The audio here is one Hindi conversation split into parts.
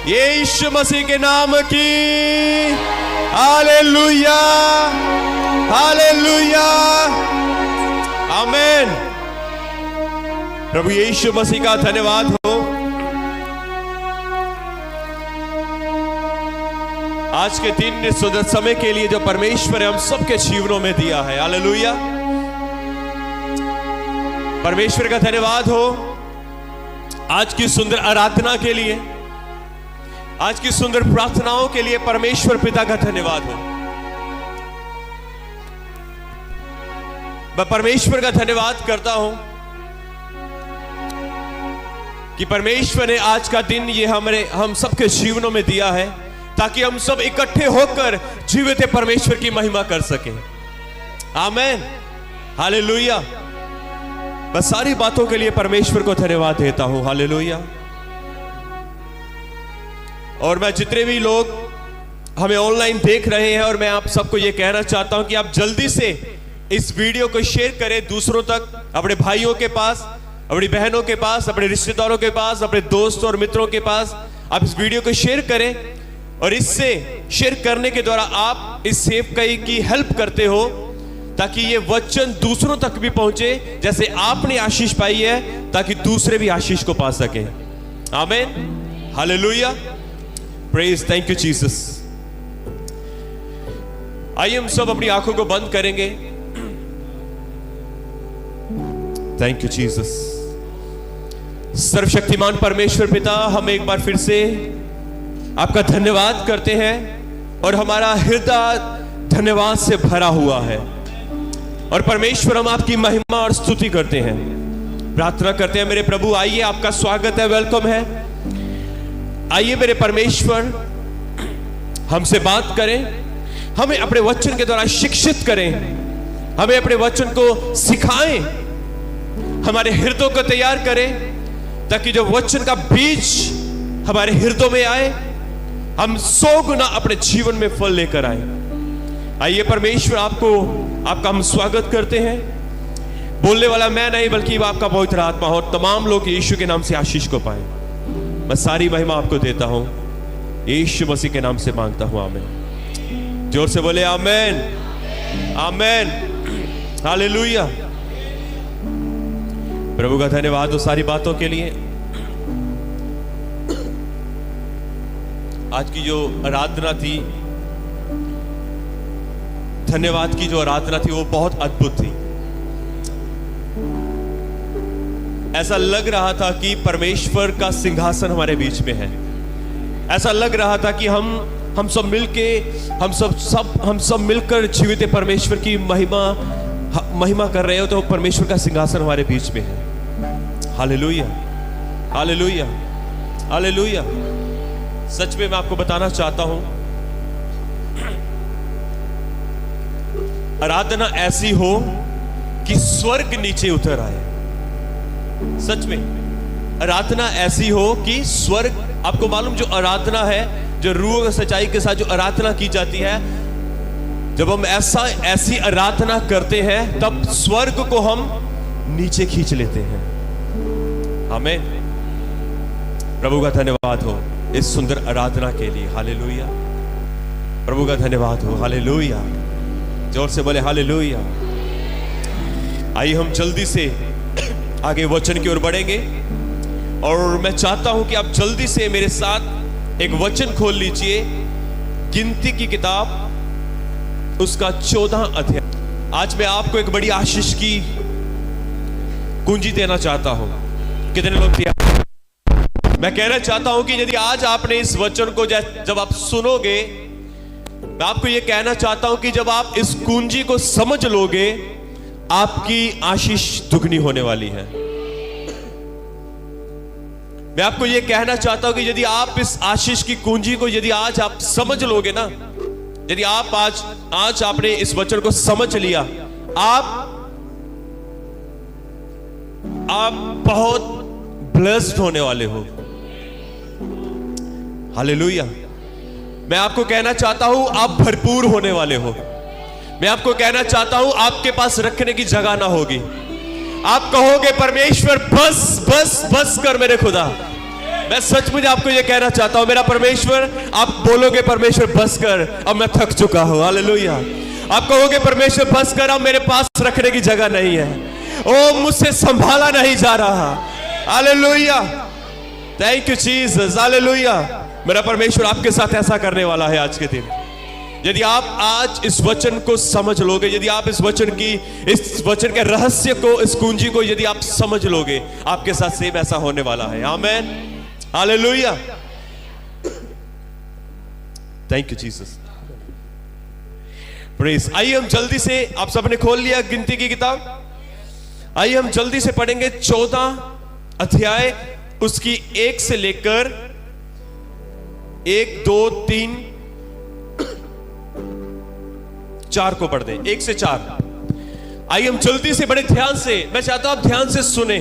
यीशु मसीह के नाम की हालेलुया, हालेलुया, आमीन। प्रभु यीशु मसीह का धन्यवाद हो। आज के दिन सुंदर समय के लिए जो परमेश्वर ने हम सबके जीवनों में दिया है, हालेलुया। परमेश्वर का धन्यवाद हो आज की सुंदर आराधना के लिए, आज की सुंदर प्रार्थनाओं के लिए परमेश्वर पिता का धन्यवाद हो। मैं परमेश्वर का धन्यवाद करता हूं कि परमेश्वर ने आज का दिन ये हम सबके जीवनों में दिया है ताकि हम सब इकट्ठे होकर जीवित परमेश्वर की महिमा कर सकें। आमीन, हालेलुया। बस सारी बातों के लिए परमेश्वर को धन्यवाद देता हूं, हालेलुया। और मैं जितने भी लोग हमें ऑनलाइन देख रहे हैं, और मैं आप सबको यह कहना चाहता हूं कि आप जल्दी से इस वीडियो को शेयर करें दूसरों तक, अपने भाइयों के पास, अपनी बहनों के पास, अपने रिश्तेदारों के पास, अपने दोस्तों और मित्रों के पास आप इस वीडियो को शेयर करें। और इससे शेयर करने के द्वारा आप इस सेवकाई की हेल्प करते हो ताकि ये वचन दूसरों तक भी पहुंचे, जैसे आपने आशीष पाई है ताकि दूसरे भी आशीष को पा सकें। आमीन, hallelujah, praise, thank you Jesus. आइए हम सब अपनी आंखों को बंद करेंगे। Thank you Jesus. सर्वशक्तिमान परमेश्वर पिता, हम एक बार फिर से आपका धन्यवाद करते हैं और हमारा हृदय धन्यवाद से भरा हुआ है। और परमेश्वर, हम आपकी महिमा और स्तुति करते हैं, प्रार्थना करते हैं। मेरे प्रभु आइए, आपका स्वागत है, वेलकम है। आइए मेरे परमेश्वर, हमसे बात करें, हमें अपने वचन के द्वारा शिक्षित करें, हमें अपने वचन को सिखाएं, हमारे हृदयों को तैयार करें ताकि जो वचन का बीज हमारे हृदयों में आए, हम 100 गुना अपने जीवन में फल लेकर आए। आइए परमेश्वर, आपका हम स्वागत करते हैं। बोलने वाला मैं नहीं बल्कि आपका पवित्र आत्मा हो, और तमाम लोग यीशु के नाम से आशीष को पाए। मैं सारी महिमा आपको देता हूं, यीशु मसीह के नाम से मांगता हूं, आमीन। जोर से बोले आमीन, आमीन, हालेलुया। प्रभु का धन्यवाद हो सारी बातों के लिए। आज की जो आराधना थी, धन्यवाद की जो आराधना थी, वो बहुत अद्भुत थी। ऐसा लग रहा था कि परमेश्वर का सिंहासन हमारे बीच में है। ऐसा लग रहा था कि हम सब मिलके, हम सब मिलकर जीवित परमेश्वर की महिमा कर रहे हो, तो परमेश्वर का सिंहासन हमारे बीच में है। Hallelujah, hallelujah, hallelujah. सच में मैं आपको बताना चाहता हूं, आराधना ऐसी हो कि स्वर्ग नीचे उतर आए। सच में आराधना ऐसी हो कि स्वर्ग, आपको मालूम, जो आराधना है, जो रूह और सच्चाई के साथ जो आराधना की जाती है, जब हम ऐसी आराधना करते हैं तब स्वर्ग को हम नीचे खींच लेते हैं। आमीन। प्रभु का धन्यवाद हो इस सुंदर आराधना के लिए, हालेलुया। प्रभु का धन्यवाद हो, हालेलुया। जोर से बोले हालेलुया। आइए हम जल्दी से आगे वचन की ओर बढ़ेंगे, और मैं चाहता हूं कि आप जल्दी से मेरे साथ एक वचन खोल लीजिए, गिनती की किताब, उसका 14 अध्याय। आज मैं आपको एक बड़ी आशीष की कुंजी देना चाहता हूं। कितने लोग तैयार? मैं कहना चाहता हूं कि यदि आज आपने इस वचन को जब आप सुनोगे, मैं आपको यह कहना चाहता हूं कि जब आप इस कुंजी को समझ लोगे, आपकी आशीष दुगनी होने वाली है। मैं आपको यह कहना चाहता हूं कि यदि आप इस आशीष की कुंजी को यदि आज आप समझ लोगे ना, यदि आप आज आपने इस वचन को समझ लिया, आप बहुत ब्लेस्ड होने वाले हो। हालेलुया। मैं आपको कहना चाहता हूं, आप भरपूर होने वाले हो। मैं आपको कहना चाहता हूं, आपके पास रखने की जगह ना होगी। आप कहोगे परमेश्वर बस बस बस कर मेरे खुदा, मैं सचमुच आपको ये कहना चाहता हूं, मेरा परमेश्वर, आप बोलोगे परमेश्वर बस कर, अब मैं थक चुका हूं। हालेलुया। आप कहोगे परमेश्वर बस कर, अब मेरे पास रखने की जगह नहीं है, ओ मुझसे संभाला नहीं जा रहा। Hallelujah, thank you Jesus. Hallelujah. मेरा परमेश्वर आपके साथ ऐसा करने वाला है आज के दिन। यदि आप आज इस वचन को समझ लोगे, यदि आप इस वचन के रहस्य को, इस कुंजी को यदि आप समझ लोगे, आपके साथ सेम ऐसा होने वाला है। Amen. Hallelujah, thank you Jesus. Praise. आइए हम जल्दी से, आप सबने खोल लिया गिनती की किताब, आइए हम जल्दी से पढ़ेंगे 14 अध्याय, उसकी 1 से लेकर 1 2 3 4 को पढ़ दें। 1 से 4। आइए हम जल्दी से, बड़े ध्यान से, मैं चाहता हूं आप ध्यान से सुने,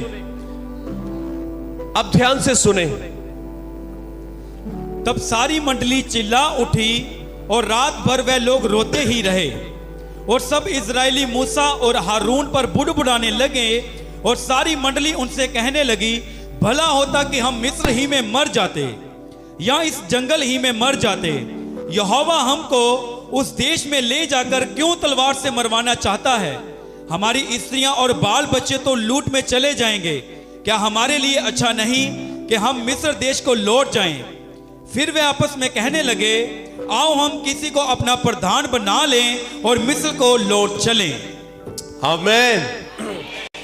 आप ध्यान से सुने। तब सारी मंडली चिल्ला उठी और रात भर वह लोग रोते ही रहे, और सब इजरायली मूसा और हारून पर बुड़बुड़ाने लगे, और सारी मंडली उनसे कहने लगी, भला होता कि हम मिस्र ही में मर जाते या इस जंगल ही में मर जाते। यहोवा हमको उस देश में ले जाकर क्यों तलवार से मरवाना चाहता है? हमारी स्त्रियां और बाल बच्चे तो लूट में चले जाएंगे। क्या हमारे लिए अच्छा नहीं कि हम मिस्र देश को लौट जाएं? फिर वे आपस में कहने लगे, आओ हम किसी को अपना प्रधान बना लें और मिस्र को लौट चलें। आमीन।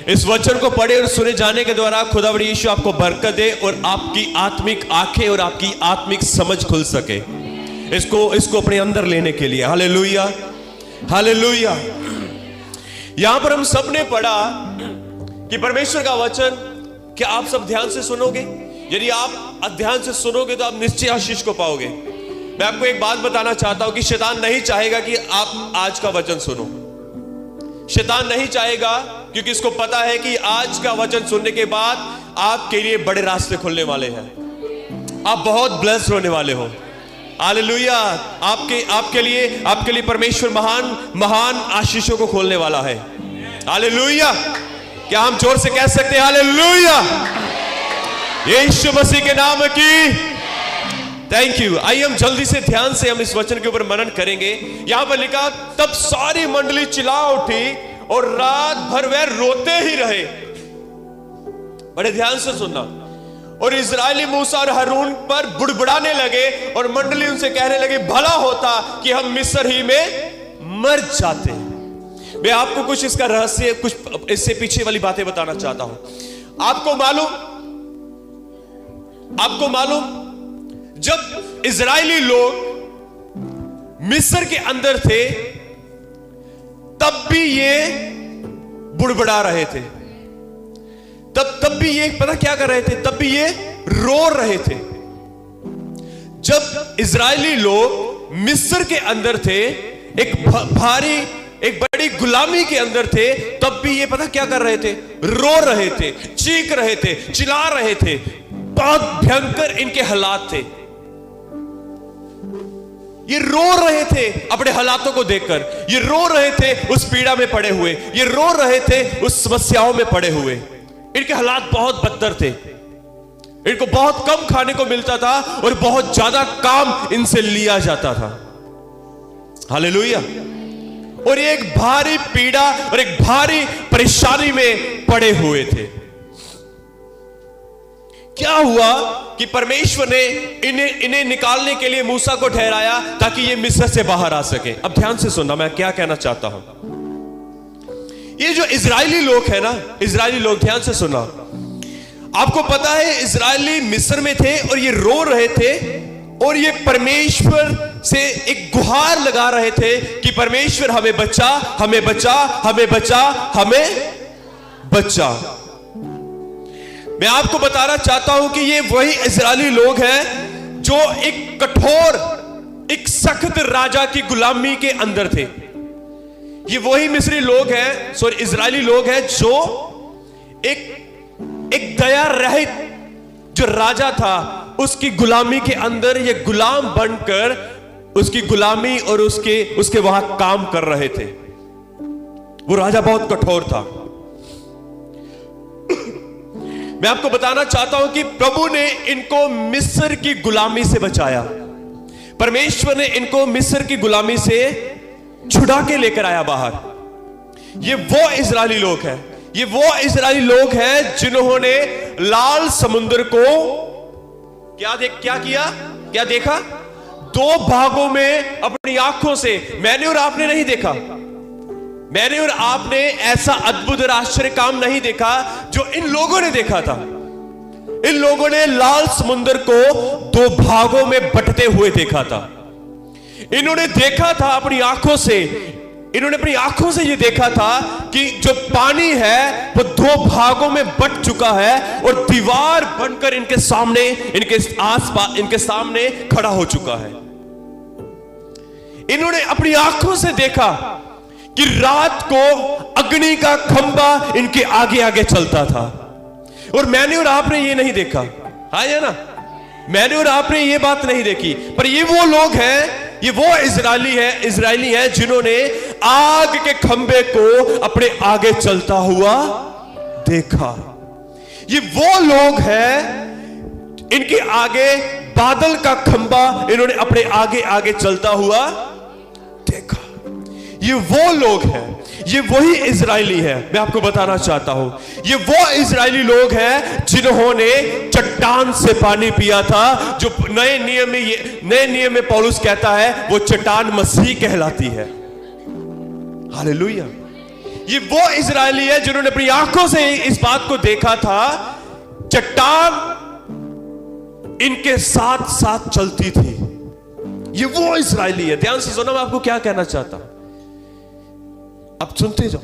इस वचन को पढ़े और सुने जाने के द्वारा खुदावंद यीशु आपको बरकत दे और आपकी आत्मिक आंखें और आपकी आत्मिक समझ खुल सके इसको अपने अंदर लेने के लिए। Hallelujah, hallelujah. यहां पर हम सब ने पढ़ा कि परमेश्वर का वचन, क्या आप सब ध्यान से सुनोगे? यदि आप ध्यान से सुनोगे तो आप निश्चय आशीष को पाओगे। मैं आपको एक बात बताना चाहता हूं कि शैतान नहीं चाहेगा कि आप आज का वचन सुनो। शैतान नहीं चाहेगा, क्योंकि इसको पता है कि आज का वचन सुनने के बाद आपके लिए बड़े रास्ते खुलने वाले हैं, आप बहुत ब्लेस्ड होने वाले हो। हालेलुया। आपके लिए परमेश्वर महान महान आशीषों को खोलने वाला है। हालेलुया। क्या हम जोर से कह सकते हैं हालेलुया? यीशु मसीह के नाम की थैंक यू। आइए हम जल्दी से, ध्यान से हम इस वचन के ऊपर मनन करेंगे। यहां पर लिखा, तब सारी मंडली चिल्ला उठी और रात भर वह रोते ही रहे। बड़े ध्यान से सुनना। और इजरायली मूसा और हारून पर बुड़बुड़ाने लगे और मंडली उनसे कहने लगे, भला होता कि हम मिस्र ही में मर जाते। मैं आपको कुछ इसका रहस्य, कुछ इससे पीछे वाली बातें बताना चाहता हूं। आपको मालूम जब इजरायली लोग मिस्र के अंदर थे तब भी ये बुड़बुड़ा रहे थे, तब भी ये पता क्या कर रहे थे? तब भी ये रो रहे थे। जब इजरायली लोग मिस्र के अंदर थे, एक बड़ी गुलामी के अंदर थे, तब भी ये पता क्या कर रहे थे? रो रहे थे, चीख रहे थे, चिल्ला रहे थे। बहुत भयंकर इनके हालात थे। ये रो रहे थे अपने हालातों को देखकर, ये रो रहे थे उस पीड़ा में पड़े हुए, ये रो रहे थे उस समस्याओं में पड़े हुए। इनके हालात बहुत बदतर थे, इनको बहुत कम खाने को मिलता था और बहुत ज्यादा काम इनसे लिया जाता था। हालेलुया। और ये एक भारी पीड़ा और एक भारी परेशानी में पड़े हुए थे। क्या हुआ कि परमेश्वर ने इन्हें निकालने के लिए मूसा को ठहराया ताकि ये मिस्र से बाहर आ सके। अब ध्यान से सुनना, मैं क्या कहना चाहता हूं। ये जो इजरायली लोग है ना, इजरायली लोग, ध्यान से सुना। आपको पता है इजरायली मिस्र में थे और ये रो रहे थे और ये परमेश्वर से एक गुहार लगा रहे थे कि परमेश्वर हमें बचा, हमें बचा, हमें बचा, हमें बचा। मैं आपको बताना चाहता हूं कि ये वही इजरायली लोग हैं जो एक कठोर, एक सख्त राजा की गुलामी के अंदर थे। ये वही मिस्री लोग हैं, सॉरी इजरायली लोग हैं जो एक दया रहित जो राजा था उसकी गुलामी के अंदर ये गुलाम बनकर उसकी गुलामी और उसके वहां काम कर रहे थे। वो राजा बहुत कठोर था। मैं आपको बताना चाहता हूं कि प्रभु ने इनको मिस्र की गुलामी से बचाया। परमेश्वर ने इनको मिस्र की गुलामी से छुड़ा के लेकर आया बाहर। ये वो इजरायली लोग हैं, ये वो इजरायली लोग हैं जिन्होंने लाल समुद्र को क्या देखा? दो भागों में अपनी आंखों से। मैंने और आपने नहीं देखा, मैंने और आपने ऐसा अद्भुत और आश्चर्य काम नहीं देखा जो इन लोगों ने देखा था। इन लोगों ने लाल समुद्र को दो भागों में बंटते हुए देखा था। इन्होंने देखा था अपनी आंखों से, इन्होंने अपनी आंखों से यह देखा था कि जो पानी है वो दो भागों में बंट चुका है और दीवार बनकर इनके सामने, इनके आसपास, इनके सामने खड़ा हो चुका है। इन्होंने अपनी आंखों से देखा कि रात को अग्नि का खंबा इनके आगे आगे चलता था। और मैंने और आपने ये नहीं देखा, हाँ या ना? मैंने और आपने ये बात नहीं देखी। पर ये वो लोग हैं, ये वो इजरायली हैं जिन्होंने आग के खंबे को अपने आगे चलता हुआ देखा। ये वो लोग हैं, इनके आगे बादल का खंबा इन्होंने अपने आगे आगे चलता हुआ देखा। ये वो लोग हैं, ये वही इजरायली है। मैं आपको बताना चाहता हूं, ये वो इजरायली लोग हैं जिन्होंने चट्टान से पानी पिया था। जो नए नियम में पौलुस कहता है वो चट्टान मसीह कहलाती है। हालेलुया। ये वो इजरायली है जिन्होंने अपनी आंखों से इस बात को देखा था। चट्टान इनके साथ साथ चलती थी। ये वो इजरायली है। ध्यान से सुनो, मैं आपको क्या कहना चाहता हूं, अब सुनते जाओ।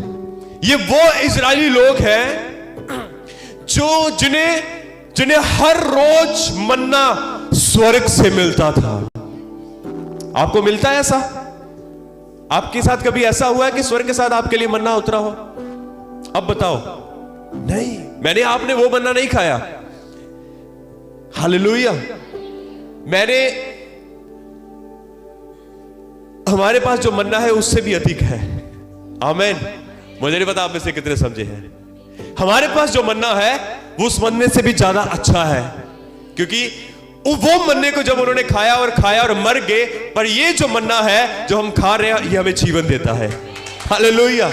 ये वो इजरायली लोग हैं जो जिन्हें हर रोज मन्ना स्वर्ग से मिलता था। आपको मिलता है ऐसा? आपके साथ कभी ऐसा हुआ है कि स्वर्ग के साथ आपके लिए मन्ना उतरा हो? अब बताओ। नहीं, मैंने आपने वो मन्ना नहीं खाया। हालेलुया। हमारे पास जो मन्ना है उससे भी अधिक है। आमीन। मुझे नहीं पता आप में से कितने समझे हैं। हमारे पास जो मन्ना है वो उस मन्ने से भी ज्यादा अच्छा है, क्योंकि वो मन्ने को जब उन्होंने खाया और मर गए, पर ये जो मन्ना है जो हम खा रहे हैं ये हमें जीवन देता है। हालेलुया।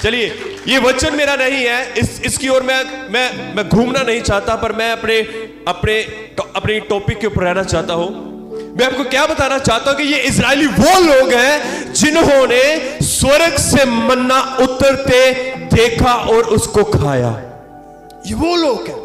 चलिए, ये वचन मेरा नहीं है, इसकी ओर मैं घूमना नहीं चाहता, पर मैं अपने टॉपिक के ऊपर रहना चाहता हूं। मैं आपको क्या बताना चाहता हूं कि ये इजरायली वो लोग हैं जिन्होंने स्वर्ग से मन्ना उतरते देखा और उसको खाया। ये वो लोग हैं,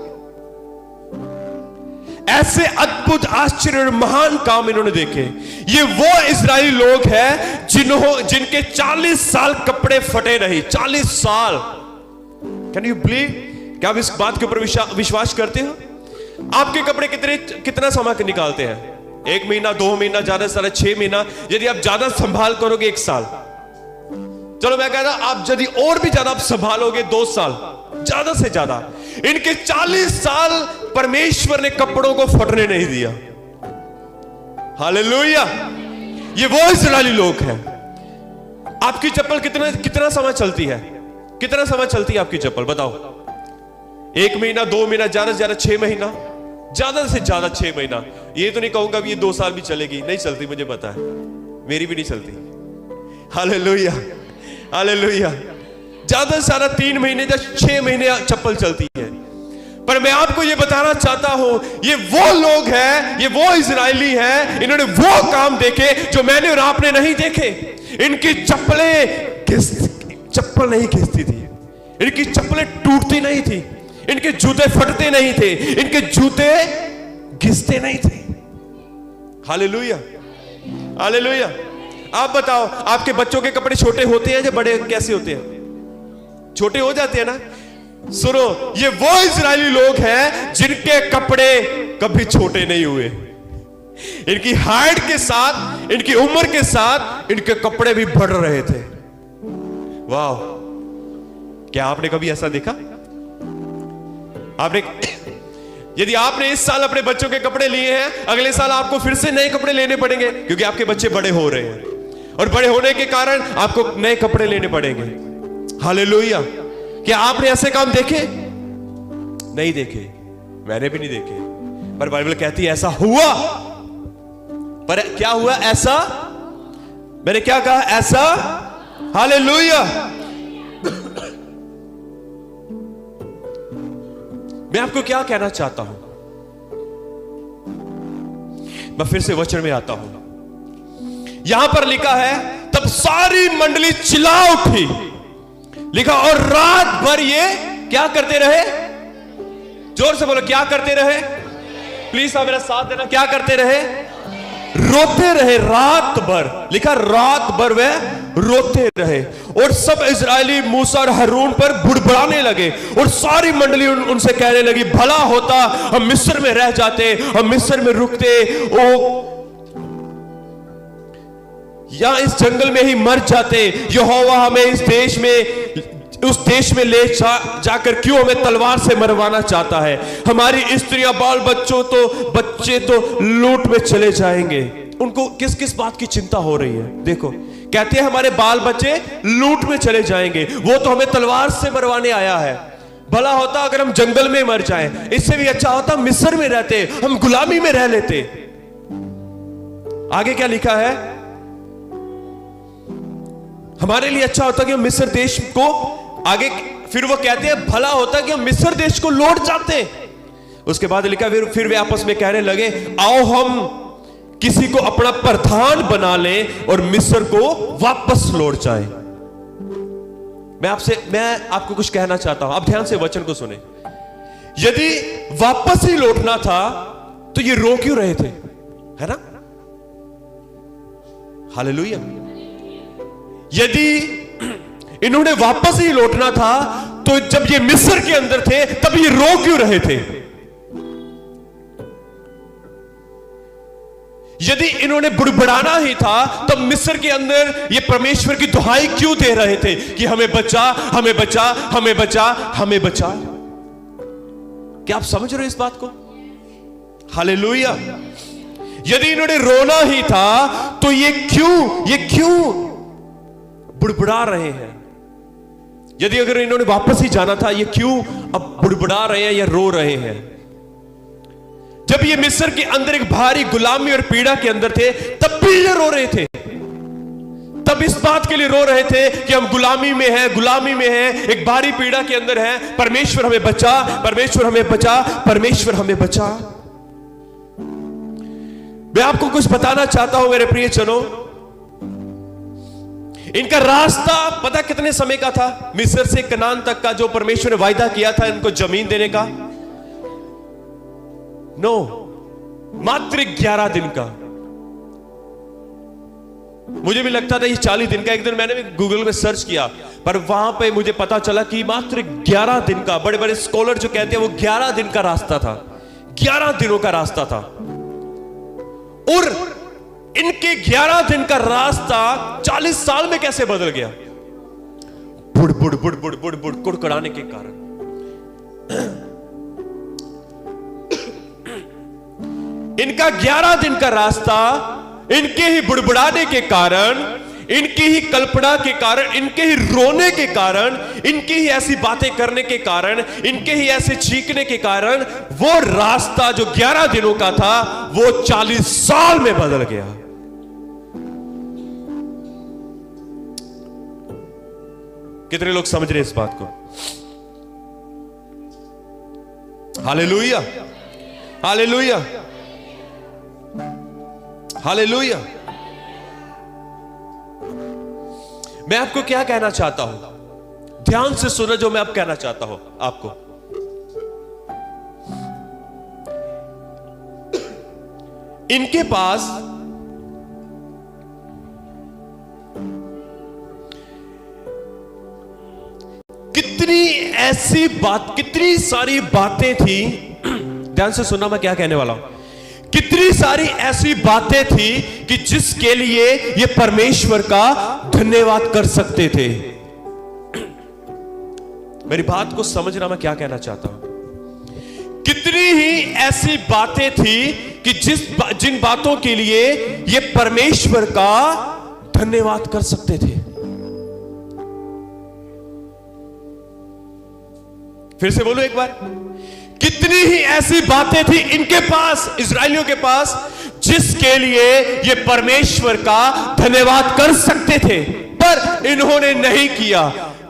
ऐसे अद्भुत आश्चर्य और महान काम इन्होंने देखे। ये वो इजरायली लोग हैं जिनके 40 साल कपड़े फटे नहीं। 40 साल। Can you believe? क्या आप इस बात के ऊपर विश्वास करते हो? आपके कपड़े कितना समय निकालते हैं? 1 महीना, 2 महीना, ज्यादा से ज्यादा 6 महीना। यदि आप ज्यादा संभाल करोगे 1 साल। चलो मैं कहता हूं आप यदि और भी ज्यादा संभालोगे 2 साल, ज्यादा से ज्यादा। इनके 40 साल परमेश्वर ने कपड़ों को फटने नहीं दिया। हालेलुया। ये वो इस्राएली लोग हैं। आपकी चप्पल कितना समय चलती है? कितना समय चलती है आपकी चप्पल? बताओ। 1 महीना, 2 महीना, ज्यादा से ज्यादा 6 महीना, ज्यादा से ज्यादा 6 महीना। ये तो नहीं कहूंगा ये 2 साल भी चलेगी, नहीं चलती, मुझे पता है, मेरी भी नहीं चलती। Hallelujah, hallelujah. ज्यादा से ज्यादा 3 महीने या 6 महीने चप्पल चलती है। पर मैं आपको ये बताना चाहता हूं, ये वो लोग हैं, ये वो इजरायली हैं, इन्होंने वो काम देखे जो मैंने और आपने नहीं देखे। इनकी चप्पल नहीं घिसती थी, इनकी चप्पलें टूटती नहीं थी, इनके जूते फटते नहीं थे, इनके जूते घिसते नहीं थे। Hallelujah, hallelujah. आप बताओ, आपके बच्चों के कपड़े छोटे होते हैं या बड़े? कैसे होते हैं? छोटे हो जाते हैं ना। सुनो, ये वो इजरायली लोग हैं जिनके कपड़े कभी छोटे नहीं हुए। इनकी हाइट के साथ, इनकी उम्र के साथ इनके कपड़े भी बढ़ रहे थे। वाह! क्या आपने कभी ऐसा देखा? यदि आपने इस साल अपने बच्चों के कपड़े लिए हैं, अगले साल आपको फिर से नए कपड़े लेने पड़ेंगे, क्योंकि आपके बच्चे बड़े हो रहे हैं और बड़े होने के कारण आपको नए कपड़े लेने पड़ेंगे। हालेलुया। क्या आपने ऐसे काम देखे? नहीं देखे, मैंने भी नहीं देखे, पर बाइबल कहती है ऐसा हुआ। पर क्या हुआ? ऐसा, मैंने क्या कहा? ऐसा। हालेलुया। मैं आपको क्या कहना चाहता हूं, मैं फिर से वचन में आता हूं। यहां पर लिखा है तब सारी मंडली चिल्ला उठी, लिखा और रात भर ये क्या करते रहे? जोर से बोलो, क्या करते रहे? प्लीज आप मेरा साथ देना। क्या करते रहे? रोते रहे रात भर। लिखा रात भर वह रोते रहे। और सब इजरायली मूसा और हारून पर बुड़बुड़ाने लगे और सारी मंडली उनसे कहने लगी, भला होता हम मिस्र में रह जाते, हम मिस्र में रुकते, ओ या इस जंगल में ही मर जाते। यहोवा हमें इस देश में, उस देश में ले जाकर क्यों हमें तलवार से मरवाना चाहता है? हमारी स्त्रियां, बाल बच्चे तो लूट में चले जाएंगे। उनको किस किस बात की चिंता हो रही है? देखो, कहते हैं हमारे बाल बच्चे लूट में चले जाएंगे, वो तो हमें तलवार से मरवाने आया है। भला होता अगर हम जंगल में मर जाएं, इससे भी अच्छा होता मिस्र में रहते, हम गुलामी में रह लेते। आगे क्या लिखा है? हमारे लिए अच्छा होता कि हम मिस्र देश को, आगे फिर वो कहते हैं भला होता कि हम मिस्र देश को लौट जाते। उसके बाद लिखा फिर वे आपस में कहने लगे, आओ हम किसी को अपना प्रधान बना लें और मिस्र को वापस लौट जाए। मैं आपको कुछ कहना चाहता हूं, आप ध्यान से वचन को सुने। यदि वापस ही लौटना था तो ये रो क्यों रहे थे? है ना? हालेलुया। यदि इन्होंने वापस ही लौटना था तो जब ये मिस्र के अंदर थे तब ये रो क्यों रहे थे? यदि इन्होंने बुड़बुड़ाना ही था तब मिस्र के अंदर ये परमेश्वर की दुहाई क्यों दे रहे थे कि हमें बचा, हमें बचा, हमें बचा, हमें बचा? क्या आप समझ रहे हो इस बात को? हालेलुया। यदि इन्होंने रोना ही था तो ये क्यों बुड़बुड़ा रहे हैं? यदि अगर इन्होंने वापस ही जाना था, ये क्यों अब बुड़बुड़ा रहे हैं या रो रहे हैं? जब ये मिस्र के अंदर एक भारी गुलामी और पीड़ा के अंदर थे तब भी ये रो रहे थे। तब इस बात के लिए रो रहे थे कि हम गुलामी में हैं, एक भारी पीड़ा के अंदर हैं। परमेश्वर हमें बचा, परमेश्वर हमें बचा, परमेश्वर हमें बचा। मैं आपको कुछ बताना चाहता हूं मेरे प्रिय जनों। इनका रास्ता पता कितने समय का था? मिस्र से कनान तक का जो परमेश्वर ने वायदा किया था इनको जमीन देने का, मात्र 11 दिन का। मुझे भी लगता था ये 40 दिन का। एक दिन मैंने भी गूगल में सर्च किया, पर वहां पे मुझे पता चला कि मात्र 11 दिन का। बड़े बड़े स्कॉलर जो कहते हैं वो 11 दिन का रास्ता था, 11 दिनों का रास्ता था। और इनके 11 दिन का रास्ता 40 साल में कैसे बदल गया? बुड़ बुड़ बुड़ बुड़ बुड़ बुड़ कुड़कुड़ाने के कारण। इनका 11 दिन का रास्ता इनके ही बुड़बुड़ाने के कारण, इनकी ही कल्पना के कारण, इनके ही रोने के कारण, इनकी ही ऐसी बातें करने के कारण, इनके ही ऐसे चीखने के कारण वो रास्ता जो 11 दिनों का था वो 40 साल में बदल गया। कितने लोग समझ रहे इस बात को? Hallelujah, hallelujah, hallelujah. मैं आपको क्या कहना चाहता हूं, ध्यान से सुनो जो मैं अब कहना चाहता हूं आपको। इनके पास कितनी सारी बातें थी। ध्यान से सुनना मैं क्या कहने वाला हूं। कितनी सारी ऐसी बातें थी कि जिसके लिए ये परमेश्वर का धन्यवाद कर सकते थे। मेरी बात को समझना मैं क्या कहना चाहता हूं। कितनी ही ऐसी बातें थी कि जिन बातों के लिए ये परमेश्वर का धन्यवाद कर सकते थे। फिर से बोलो एक बार। कितनी ही ऐसी बातें थी इनके पास, इजरायलियों के पास, जिसके लिए ये परमेश्वर का धन्यवाद कर सकते थे, पर इन्होंने नहीं किया।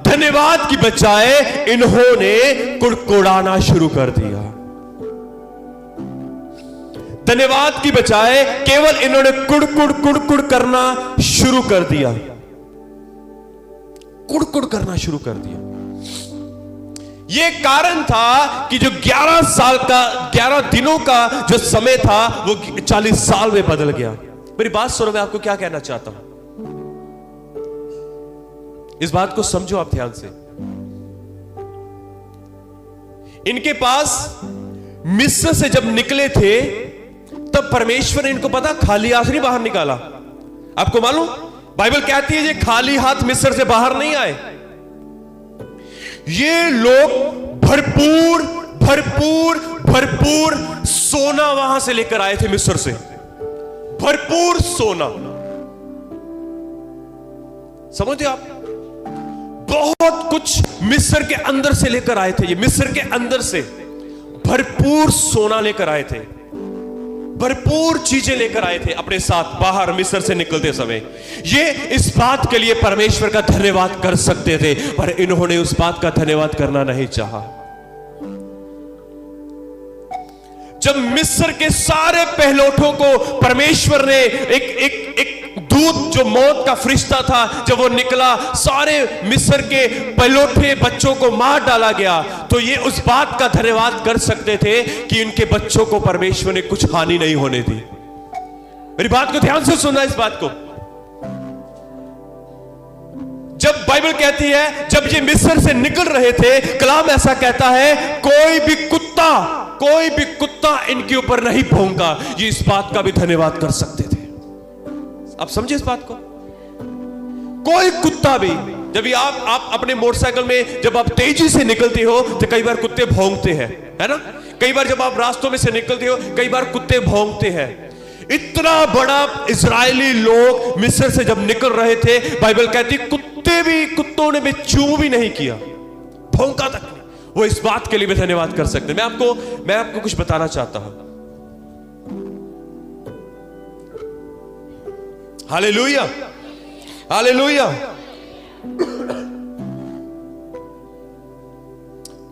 धन्यवाद की बजाय इन्होंने कुड़कुड़ाना शुरू कर दिया। धन्यवाद की बजाय केवल इन्होंने कुड़कुड़ करना शुरू कर दिया, कुड़कुड़ करना शुरू कर दिया। यह कारण था कि जो 11 साल का, 11 दिनों का जो समय था वो 40 साल में बदल गया। मेरी बात सुनो, मैं आपको क्या कहना चाहता हूं, इस बात को समझो आप ध्यान से। इनके पास मिस्र से जब निकले थे तब परमेश्वर ने इनको पता खाली हाथ नहीं बाहर निकाला। आपको मालूम, बाइबल कहती है ये खाली हाथ मिस्र से बाहर नहीं आए। ये लोग भरपूर भरपूर भरपूर सोना वहां से लेकर आए थे, मिस्र से भरपूर सोना। समझते आप, बहुत कुछ मिस्र के अंदर से लेकर आए थे। ये मिस्र के अंदर से भरपूर सोना लेकर आए थे, भरपूर चीजें लेकर आए थे अपने साथ बाहर मिस्र से निकलते समय। ये इस बात के लिए परमेश्वर का धन्यवाद कर सकते थे, पर इन्होंने उस बात का धन्यवाद करना नहीं चाहा। जब मिस्र के सारे पहलौठों को परमेश्वर ने एक दूत, जो मौत का फरिश्ता था, जब वो निकला सारे मिस्र के पहलौठे बच्चों को मार डाला गया, तो ये उस बात का धन्यवाद कर सकते थे कि इनके बच्चों को परमेश्वर ने कुछ हानि नहीं होने दी। मेरी बात को ध्यान से सुनना, इस बात को। जब बाइबल कहती है जब ये मिस्र से निकल रहे थे, कलाम ऐसा कहता है कोई भी कुत्ता इनके ऊपर नहीं भौंका। ये इस बात का भी धन्यवाद कर सकते थे। आप समझे इस बात को? कोई कुत्ता भी, जब आप अपने मोटरसाइकिल में जब आप तेजी से निकलते हो तो कई बार कुत्ते भौंकते हैं, है ना? कई बार जब आप रास्तों में से निकलते हो कई बार कुत्ते भौंकते हैं। इतना बड़ा इजरायली लोग मिस्र से जब निकल रहे थे, बाइबल कहती कुत्तों ने भी चू भी नहीं किया, भौंका तक नहीं। वो इस बात के लिए भी धन्यवाद कर सकते। मैं आपको कुछ बताना चाहता हूं। Hallelujah, hallelujah.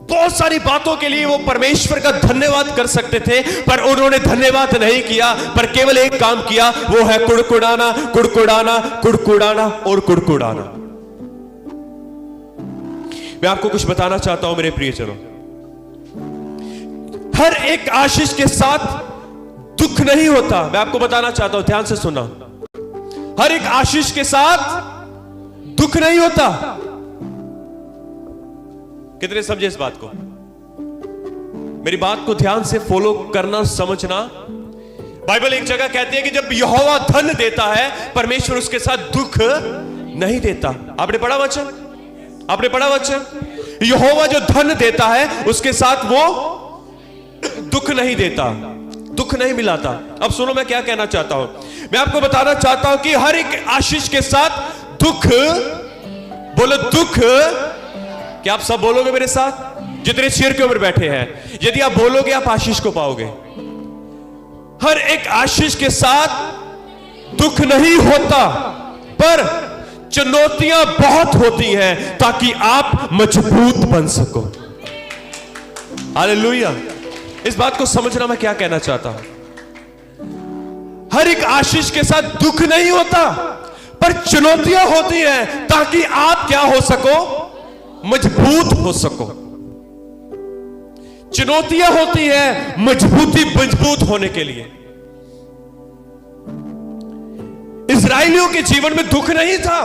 बहुत सारी बातों के लिए वो परमेश्वर का धन्यवाद कर सकते थे, पर उन्होंने धन्यवाद नहीं किया, पर केवल एक काम किया, वो है कुड़कुड़ाना, कुड़कुड़ाना, कुड़कुड़ाना और कुड़कुड़ाना। मैं आपको कुछ बताना चाहता हूं मेरे प्रियजनों। हर एक आशीष के साथ दुख नहीं होता। मैं आपको बताना चाहता हूं, ध्यान से सुना। हर एक आशीष के साथ दुख नहीं होता। कितने समझे इस बात को? मेरी बात को ध्यान से फॉलो करना, समझना। बाइबल एक जगह कहती है कि जब यहोवा धन देता है, परमेश्वर उसके साथ दुख नहीं देता। आपने पढ़ा वचन? आपने पढ़ा वचन? यहोवा जो धन देता है उसके साथ वो दुख नहीं देता, दुख नहीं मिलाता। अब सुनो मैं क्या कहना चाहता हूं। मैं आपको बताना चाहता हूं कि हर एक आशीष के साथ दुख, बोलो दुख। क्या आप सब बोलोगे मेरे साथ? जितने चेयर के ऊपर बैठे हैं, यदि आप बोलोगे आप आशीष को पाओगे। हर एक आशीष के साथ दुख नहीं होता, पर चुनौतियां बहुत होती हैं ताकि आप मजबूत बन सको। हालेलुया। इस बात को समझना मैं क्या कहना चाहता हूं। हर एक आशीष के साथ दुख नहीं होता, पर चुनौतियां होती हैं ताकि आप क्या हो सको? मजबूत हो सको। चुनौतियां होती हैं मजबूत होने के लिए। इस्राएलियों के जीवन में दुख नहीं था।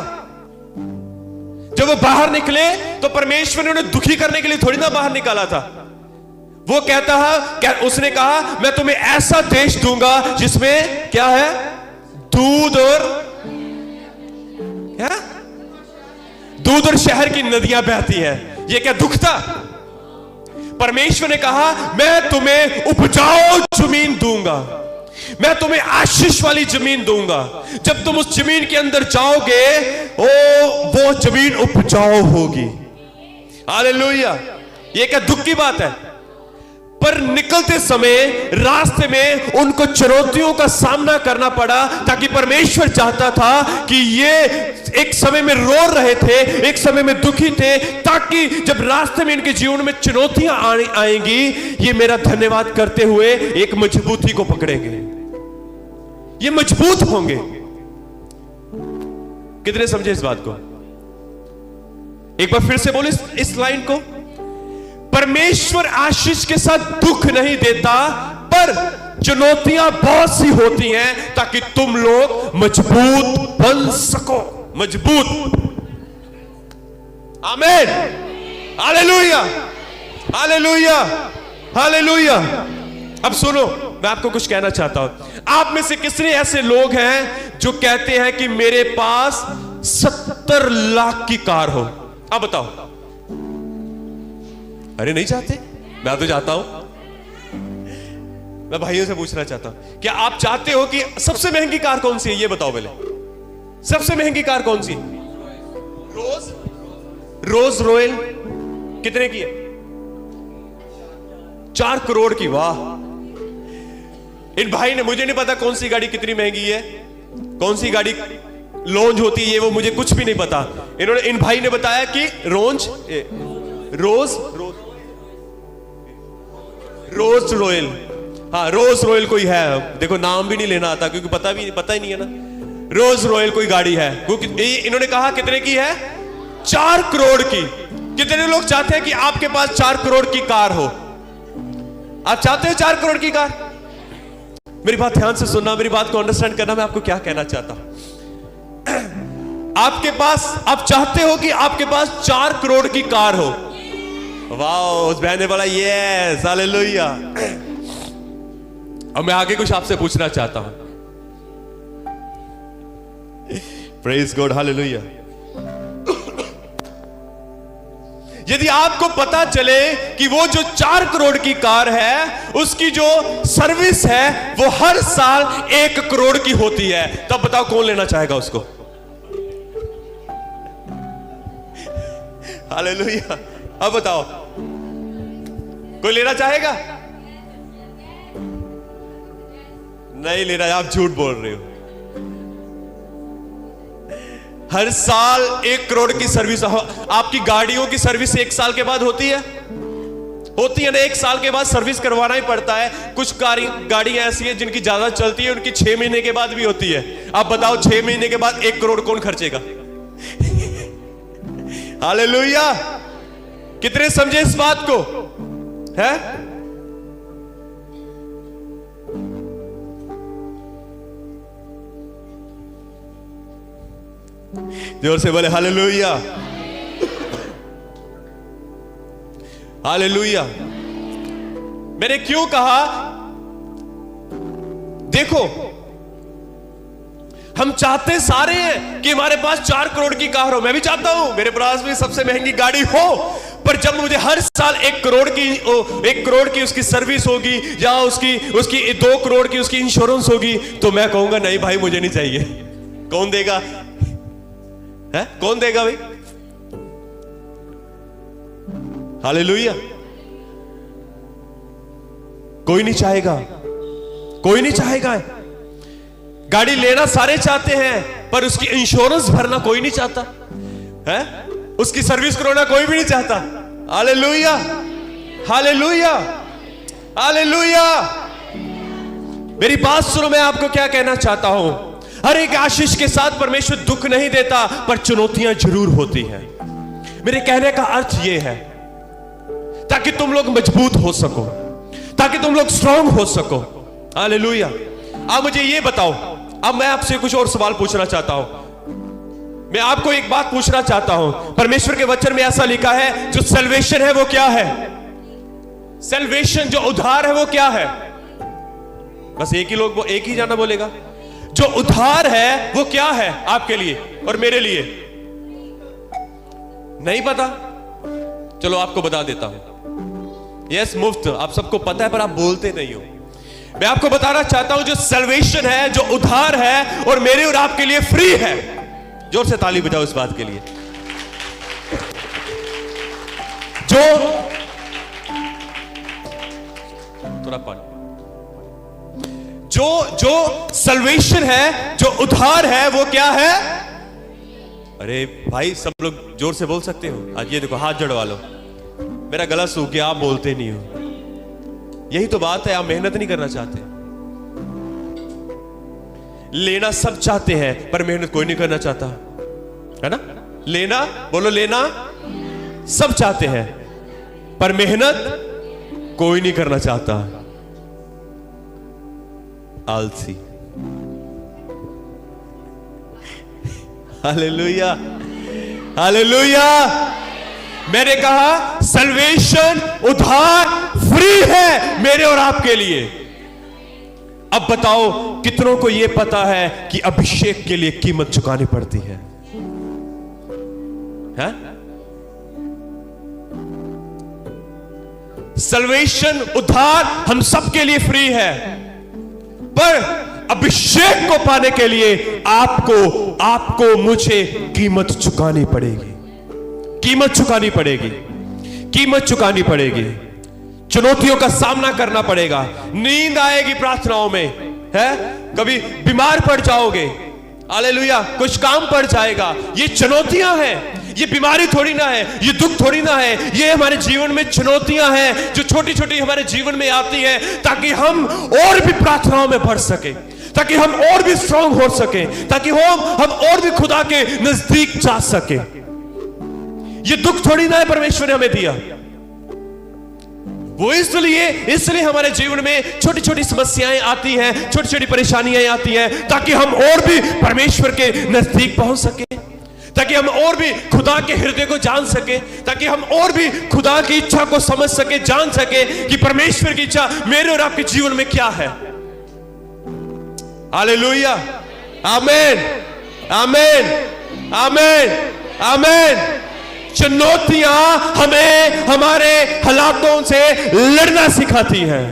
जब वो बाहर निकले तो परमेश्वर ने उन्हें दुखी करने के लिए थोड़ी ना बाहर निकाला था। वो कहता है, उसने कहा मैं तुम्हें ऐसा देश दूंगा जिसमें क्या है? दूध और क्या? दूध और शहर की नदियां बहती है। ये क्या दुख था? परमेश्वर ने कहा मैं तुम्हें उपजाऊ जमीन दूंगा, मैं तुम्हें आशीष वाली जमीन दूंगा। जब तुम उस जमीन के अंदर जाओगे, वो जमीन उपजाऊ होगी। हालेलुया। ये क्या दुख की बात है? पर निकलते समय रास्ते में उनको चुनौतियों का सामना करना पड़ा, ताकि परमेश्वर चाहता था कि ये एक समय में रो रहे थे, एक समय में दुखी थे, ताकि जब रास्ते में इनके जीवन में चुनौतियां आएंगी, ये मेरा धन्यवाद करते हुए एक मजबूती को पकड़ेंगे, ये मजबूत होंगे। कितने समझे इस बात को? एक बार फिर से बोले इस लाइन को। परमेश्वर आशीष के साथ दुख नहीं देता, पर चुनौतियां बहुत सी होती हैं ताकि तुम लोग मजबूत बन सको। मजबूत। आमीन। Hallelujah, hallelujah, hallelujah. अब सुनो, मैं आपको कुछ कहना चाहता हूं। आप में से कितने ऐसे लोग हैं जो कहते हैं कि मेरे पास 70 लाख की कार हो? अब बताओ। अरे नहीं चाहते? मैं तो चाहता हूं। मैं भाइयों से पूछना चाहता हूं, क्या आप चाहते हो कि सबसे महंगी कार कौन सी है? ये बताओ पहले, सबसे महंगी कार कौन सी? रोज रॉयल। कितने की है? 4 करोड़ की। वाह। इन भाई ने, मुझे नहीं पता कौन सी गाड़ी कितनी महंगी है, कौन सी गाड़ी लॉन्च होती है, वो मुझे कुछ भी नहीं पता। इन्होंने, इन भाई ने बताया कि रोज रॉयल। हाँ, रोज रॉयल कोई है, देखो नाम भी नहीं लेना आता क्योंकि पता ही नहीं है ना। रोज रॉयल कोई गाड़ी है, इन्होंने कहा कितने की है? 4 करोड़ की। कितने लोग चाहते हैं कि आपके पास 4 करोड़ की कार हो? आप चाहते हो 4 करोड़ की कार? मेरी बात ध्यान से सुनना, मेरी बात को अंडरस्टैंड करना। मैं आपको क्या कहना चाहता हूं। आपके पास, आप चाहते हो कि आपके पास 4 करोड़ की कार हो? वाह, उस बहन ने बोला यस, हालेलुया। अब मैं आगे कुछ आपसे पूछना चाहता हूं। Praise God, hallelujah. यदि आपको पता चले कि वो जो 4 करोड़ की कार है, उसकी जो सर्विस है वो हर साल 1 करोड़ की होती है, तब बताओ कौन लेना चाहेगा उसको? हालेलुया। अब बताओ, कोई लेना चाहेगा? नहीं लेना, आप झूठ बोल रहे हो। हर साल 1 करोड़ की सर्विस। आपकी गाड़ियों की सर्विस 1 साल के बाद होती है ना? 1 साल के बाद सर्विस करवाना ही पड़ता है। कुछ गाड़ियां ऐसी हैं जिनकी ज्यादा चलती है, उनकी 6 महीने के बाद भी होती है। आप बताओ 6 महीने के बाद 1 करोड़ कौन खर्चेगा? हालेलुया। कितने समझे इस बात को? है? जोर से बोले हालेलुया, हालेलुया। मैंने क्यों कहा? देखो, हम चाहते सारे हैं कि हमारे पास 4 करोड़ की कार हो। मैं भी चाहता हूं मेरे पास भी सबसे महंगी गाड़ी हो, पर जब मुझे हर साल 1 करोड़ की उसकी सर्विस होगी, या उसकी 2 करोड़ की उसकी इंश्योरेंस होगी, तो मैं कहूंगा नहीं भाई, मुझे नहीं चाहिए। कौन देगा? है? कौन देगा भाई? हालेलुया। कोई नहीं चाहेगा, कोई नहीं चाहेगा। गाड़ी लेना सारे चाहते हैं, पर उसकी इंश्योरेंस भरना कोई नहीं चाहता है, उसकी सर्विस कराना कोई भी नहीं चाहता। Hallelujah, hallelujah, hallelujah. मेरी बात सुनो, मैं आपको क्या कहना चाहता हूं। हर एक आशीष के साथ परमेश्वर दुख नहीं देता, पर चुनौतियां जरूर होती हैं। मेरे कहने का अर्थ यह है, ताकि तुम लोग मजबूत हो सको, ताकि तुम लोग स्ट्रांग हो सको। हालेलुया। आप मुझे ये बताओ, अब मैं आपसे कुछ और सवाल पूछना चाहता हूं। मैं आपको एक बात पूछना चाहता हूं। परमेश्वर के वचन में ऐसा लिखा है, जो सल्वेशन है वो क्या है? सल्वेशन, जो उद्धार है वो क्या है? बस एक ही जाना बोलेगा। जो उद्धार है वो क्या है आपके लिए और मेरे लिए? नहीं पता? चलो आपको बता देता हूं। यस, मुफ्त, आप सबको पता है, पर आप बोलते नहीं हो। मैं आपको बताना चाहता हूं, जो सल्वेशन है, जो उद्धार है, और मेरे और आपके लिए फ्री है। जोर से ताली बजाओ इस बात के लिए। थोड़ा पानी। जो सल्वेशन है, जो उद्धार है, वो क्या है? अरे भाई सब लोग जोर से बोल सकते हो? आज ये देखो, हाथ जड़वा लो। मेरा गला सूख गया, आप बोलते नहीं हो। यही तो बात है, आप मेहनत नहीं करना चाहते। लेना सब चाहते हैं पर मेहनत कोई नहीं करना चाहता, है ना? लेना, बोलो, लेना सब चाहते हैं पर मेहनत कोई नहीं करना चाहता। आलसी। Hallelujah, hallelujah. मैंने कहा सल्वेशन, उद्धार फ्री है मेरे और आपके लिए। अब बताओ कितनों को यह पता है कि अभिषेक के लिए कीमत चुकानी पड़ती है? सल्वेशन, उद्धार हम सबके लिए फ्री है, पर अभिषेक को पाने के लिए आपको मुझे कीमत चुकानी पड़ेगी। कीमत चुकानी पड़ेगी, कीमत चुकानी पड़ेगी। चुनौतियों का सामना करना पड़ेगा। नींद आएगी प्रार्थनाओं में, है? कभी बीमार पड़ जाओगे, हालेलुया, कुछ काम पड़ जाएगा। ये चुनौतियां हैं, ये बीमारी थोड़ी ना है, ये दुख थोड़ी ना है, ये हमारे जीवन में चुनौतियां हैं जो छोटी छोटी हमारे जीवन में आती है, ताकि हम और भी प्रार्थनाओं में बढ़ सके, ताकि हम और भी स्ट्रांग हो सके, ताकि हम और भी खुदा के नजदीक जा सके। ये दुख थोड़ी ना है परमेश्वर ने हमें दिया, वो इसलिए हमारे जीवन में छोटी छोटी समस्याएं आती हैं, छोटी छोटी परेशानियां आती हैं, ताकि हम और भी परमेश्वर के नजदीक पहुंच सके, ताकि हम और भी खुदा के हृदय को जान सके, ताकि हम और भी खुदा की इच्छा को समझ सके, जान सके कि परमेश्वर की इच्छा मेरे और आपके जीवन में क्या है। हालेलुया, आमीन, आमीन, आमीन, आमीन। चुनौतियां हमें हमारे हालातों से लड़ना सिखाती हैं,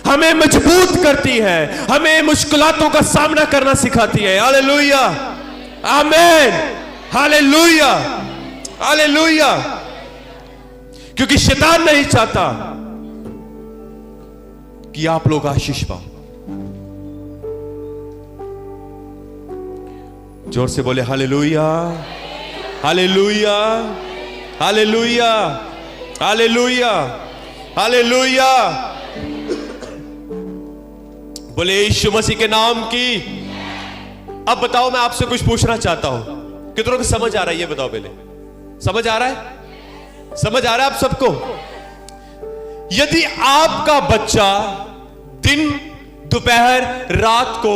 हमें मजबूत करती है, हमें मुश्किलों का सामना करना सिखाती है। हालेलुया, आमीन, हालेलुया, हालेलुया। क्योंकि शैतान नहीं चाहता कि आप लोग आशीष पाओ। जोर से बोले hallelujah, hallelujah, hallelujah, hallelujah, hallelujah. बोले यीशु मसीह के नाम की। अब बताओ, मैं आपसे कुछ पूछना चाहता हूं, कितनों को समझ आ रहा है? ये बताओ पहले, समझ आ रहा है? समझ आ रहा है आप सबको? यदि आपका बच्चा दिन दोपहर रात को,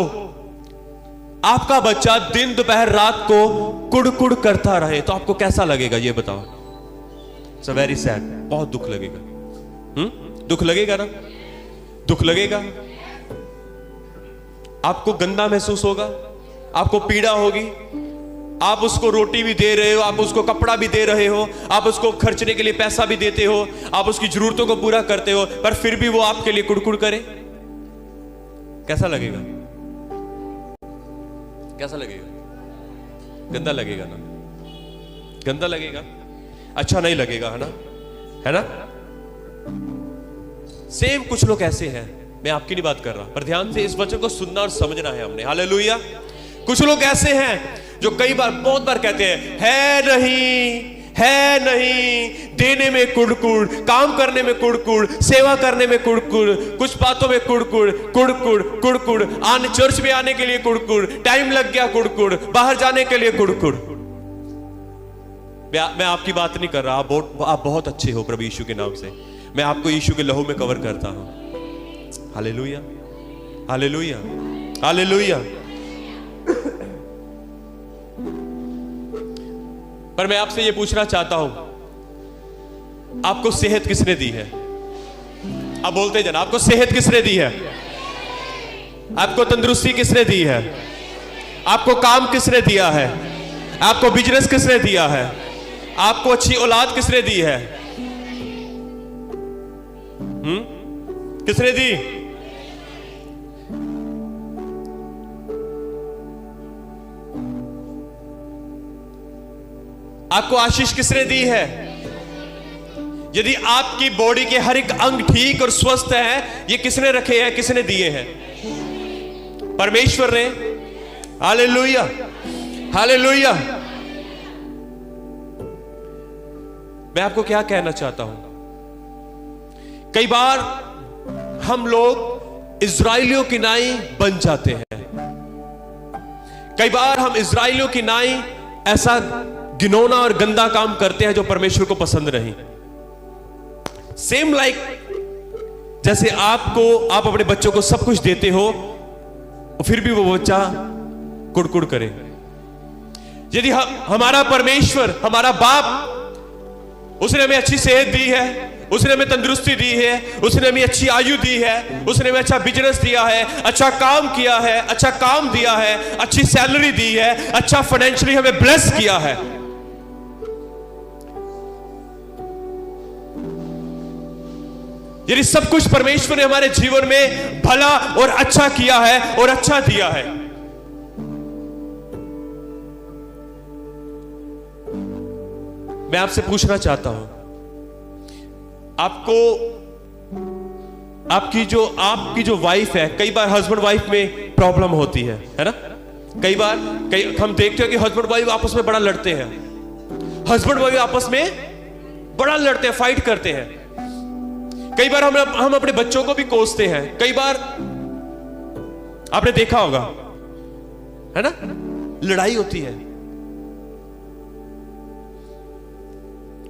आपका बच्चा दिन दोपहर रात को कुड़कुड़ करता रहे तो आपको कैसा लगेगा? ये बताओ। इट्स वेरी सैड, बहुत दुख लगेगा। दुख लगेगा ना? दुख लगेगा, आपको गंदा महसूस होगा, आपको पीड़ा होगी। आप उसको रोटी भी दे रहे हो, आप उसको कपड़ा भी दे रहे हो, आप उसको खर्चने के लिए पैसा भी देते हो, आप उसकी जरूरतों को पूरा करते हो, पर फिर भी वो आपके लिए कुड़कुड़ करे, कैसा लगेगा? कैसा लगेगा? गंदा लगेगा ना? गंदा लगेगा, अच्छा नहीं लगेगा, है ना? है ना? सेम कुछ लोग ऐसे हैं, मैं आपकी नहीं बात कर रहा, पर ध्यान से इस वचन को सुनना और समझना है हमने। हालेलुया। कुछ लोग ऐसे हैं जो कई बार, बहुत बार कहते हैं, है नहीं, देने में कुड़कुड़, काम करने में कुड़कुड़, सेवा करने में कुड़कुड़, कुछ बातों में कुड़कुड़, कुड़कुड़, कुड़कुड़, आने चर्च में आने के लिए कुड़कुड़, टाइम लग गया कुड़कुड़, बाहर जाने के लिए कुड़कुड़। मैं आपकी बात नहीं कर रहा, आप बहुत अच्छे हो प्रभु यीशु के नाम से। मैं आपको यीशु के लहू में कवर करता हूं। Hallelujah, hallelujah, hallelujah. पर मैं आपसे यह पूछना चाहता हूं, आपको सेहत किसने दी है? आप बोलते जाना, आपको सेहत किसने दी है? आपको तंदुरुस्ती किसने दी है? आपको काम किसने दिया है? आपको बिजनेस किसने दिया है? आपको अच्छी औलाद किसने दी है? किसने दी? आपको आशीष किसने दी है? यदि आपकी बॉडी के हर एक अंग ठीक और स्वस्थ है, ये किसने रखे हैं, किसने दिए हैं? परमेश्वर ने। Hallelujah, hallelujah. मैं आपको क्या कहना चाहता हूं, कई बार हम लोग इजराइलियों की नाई बन जाते हैं। कई बार हम इजराइलियों की नाई ऐसा घिनौना और गंदा काम करते हैं जो परमेश्वर को पसंद नहीं। सेम लाइक जैसे आप अपने बच्चों को सब कुछ देते हो, फिर भी वो बच्चा कुड़कुड़ करे। यदि हमारा परमेश्वर, हमारा बाप, उसने हमें अच्छी सेहत दी है, उसने हमें तंदुरुस्ती दी है, उसने हमें अच्छी आयु दी है, उसने हमें अच्छा बिजनेस दिया है, अच्छा काम किया है, अच्छा काम दिया है, अच्छी सैलरी दी है, अच्छा फाइनेंशियली हमें ब्लेस किया है। यदि सब कुछ परमेश्वर ने हमारे जीवन में भला और अच्छा किया है और अच्छा दिया है, मैं आपसे पूछना चाहता हूं, आपकी जो वाइफ है, कई बार हस्बैंड वाइफ में प्रॉब्लम होती है ना? कई बार हम देखते हैं कि हस्बैंड वाइफ आपस में बड़ा लड़ते हैं, हस्बैंड वाइफ आपस में बड़ा लड़ते हैं, फाइट करते हैं। कई बार हम अपने बच्चों को भी कोसते हैं। कई बार आपने देखा होगा, है ना, लड़ाई होती है।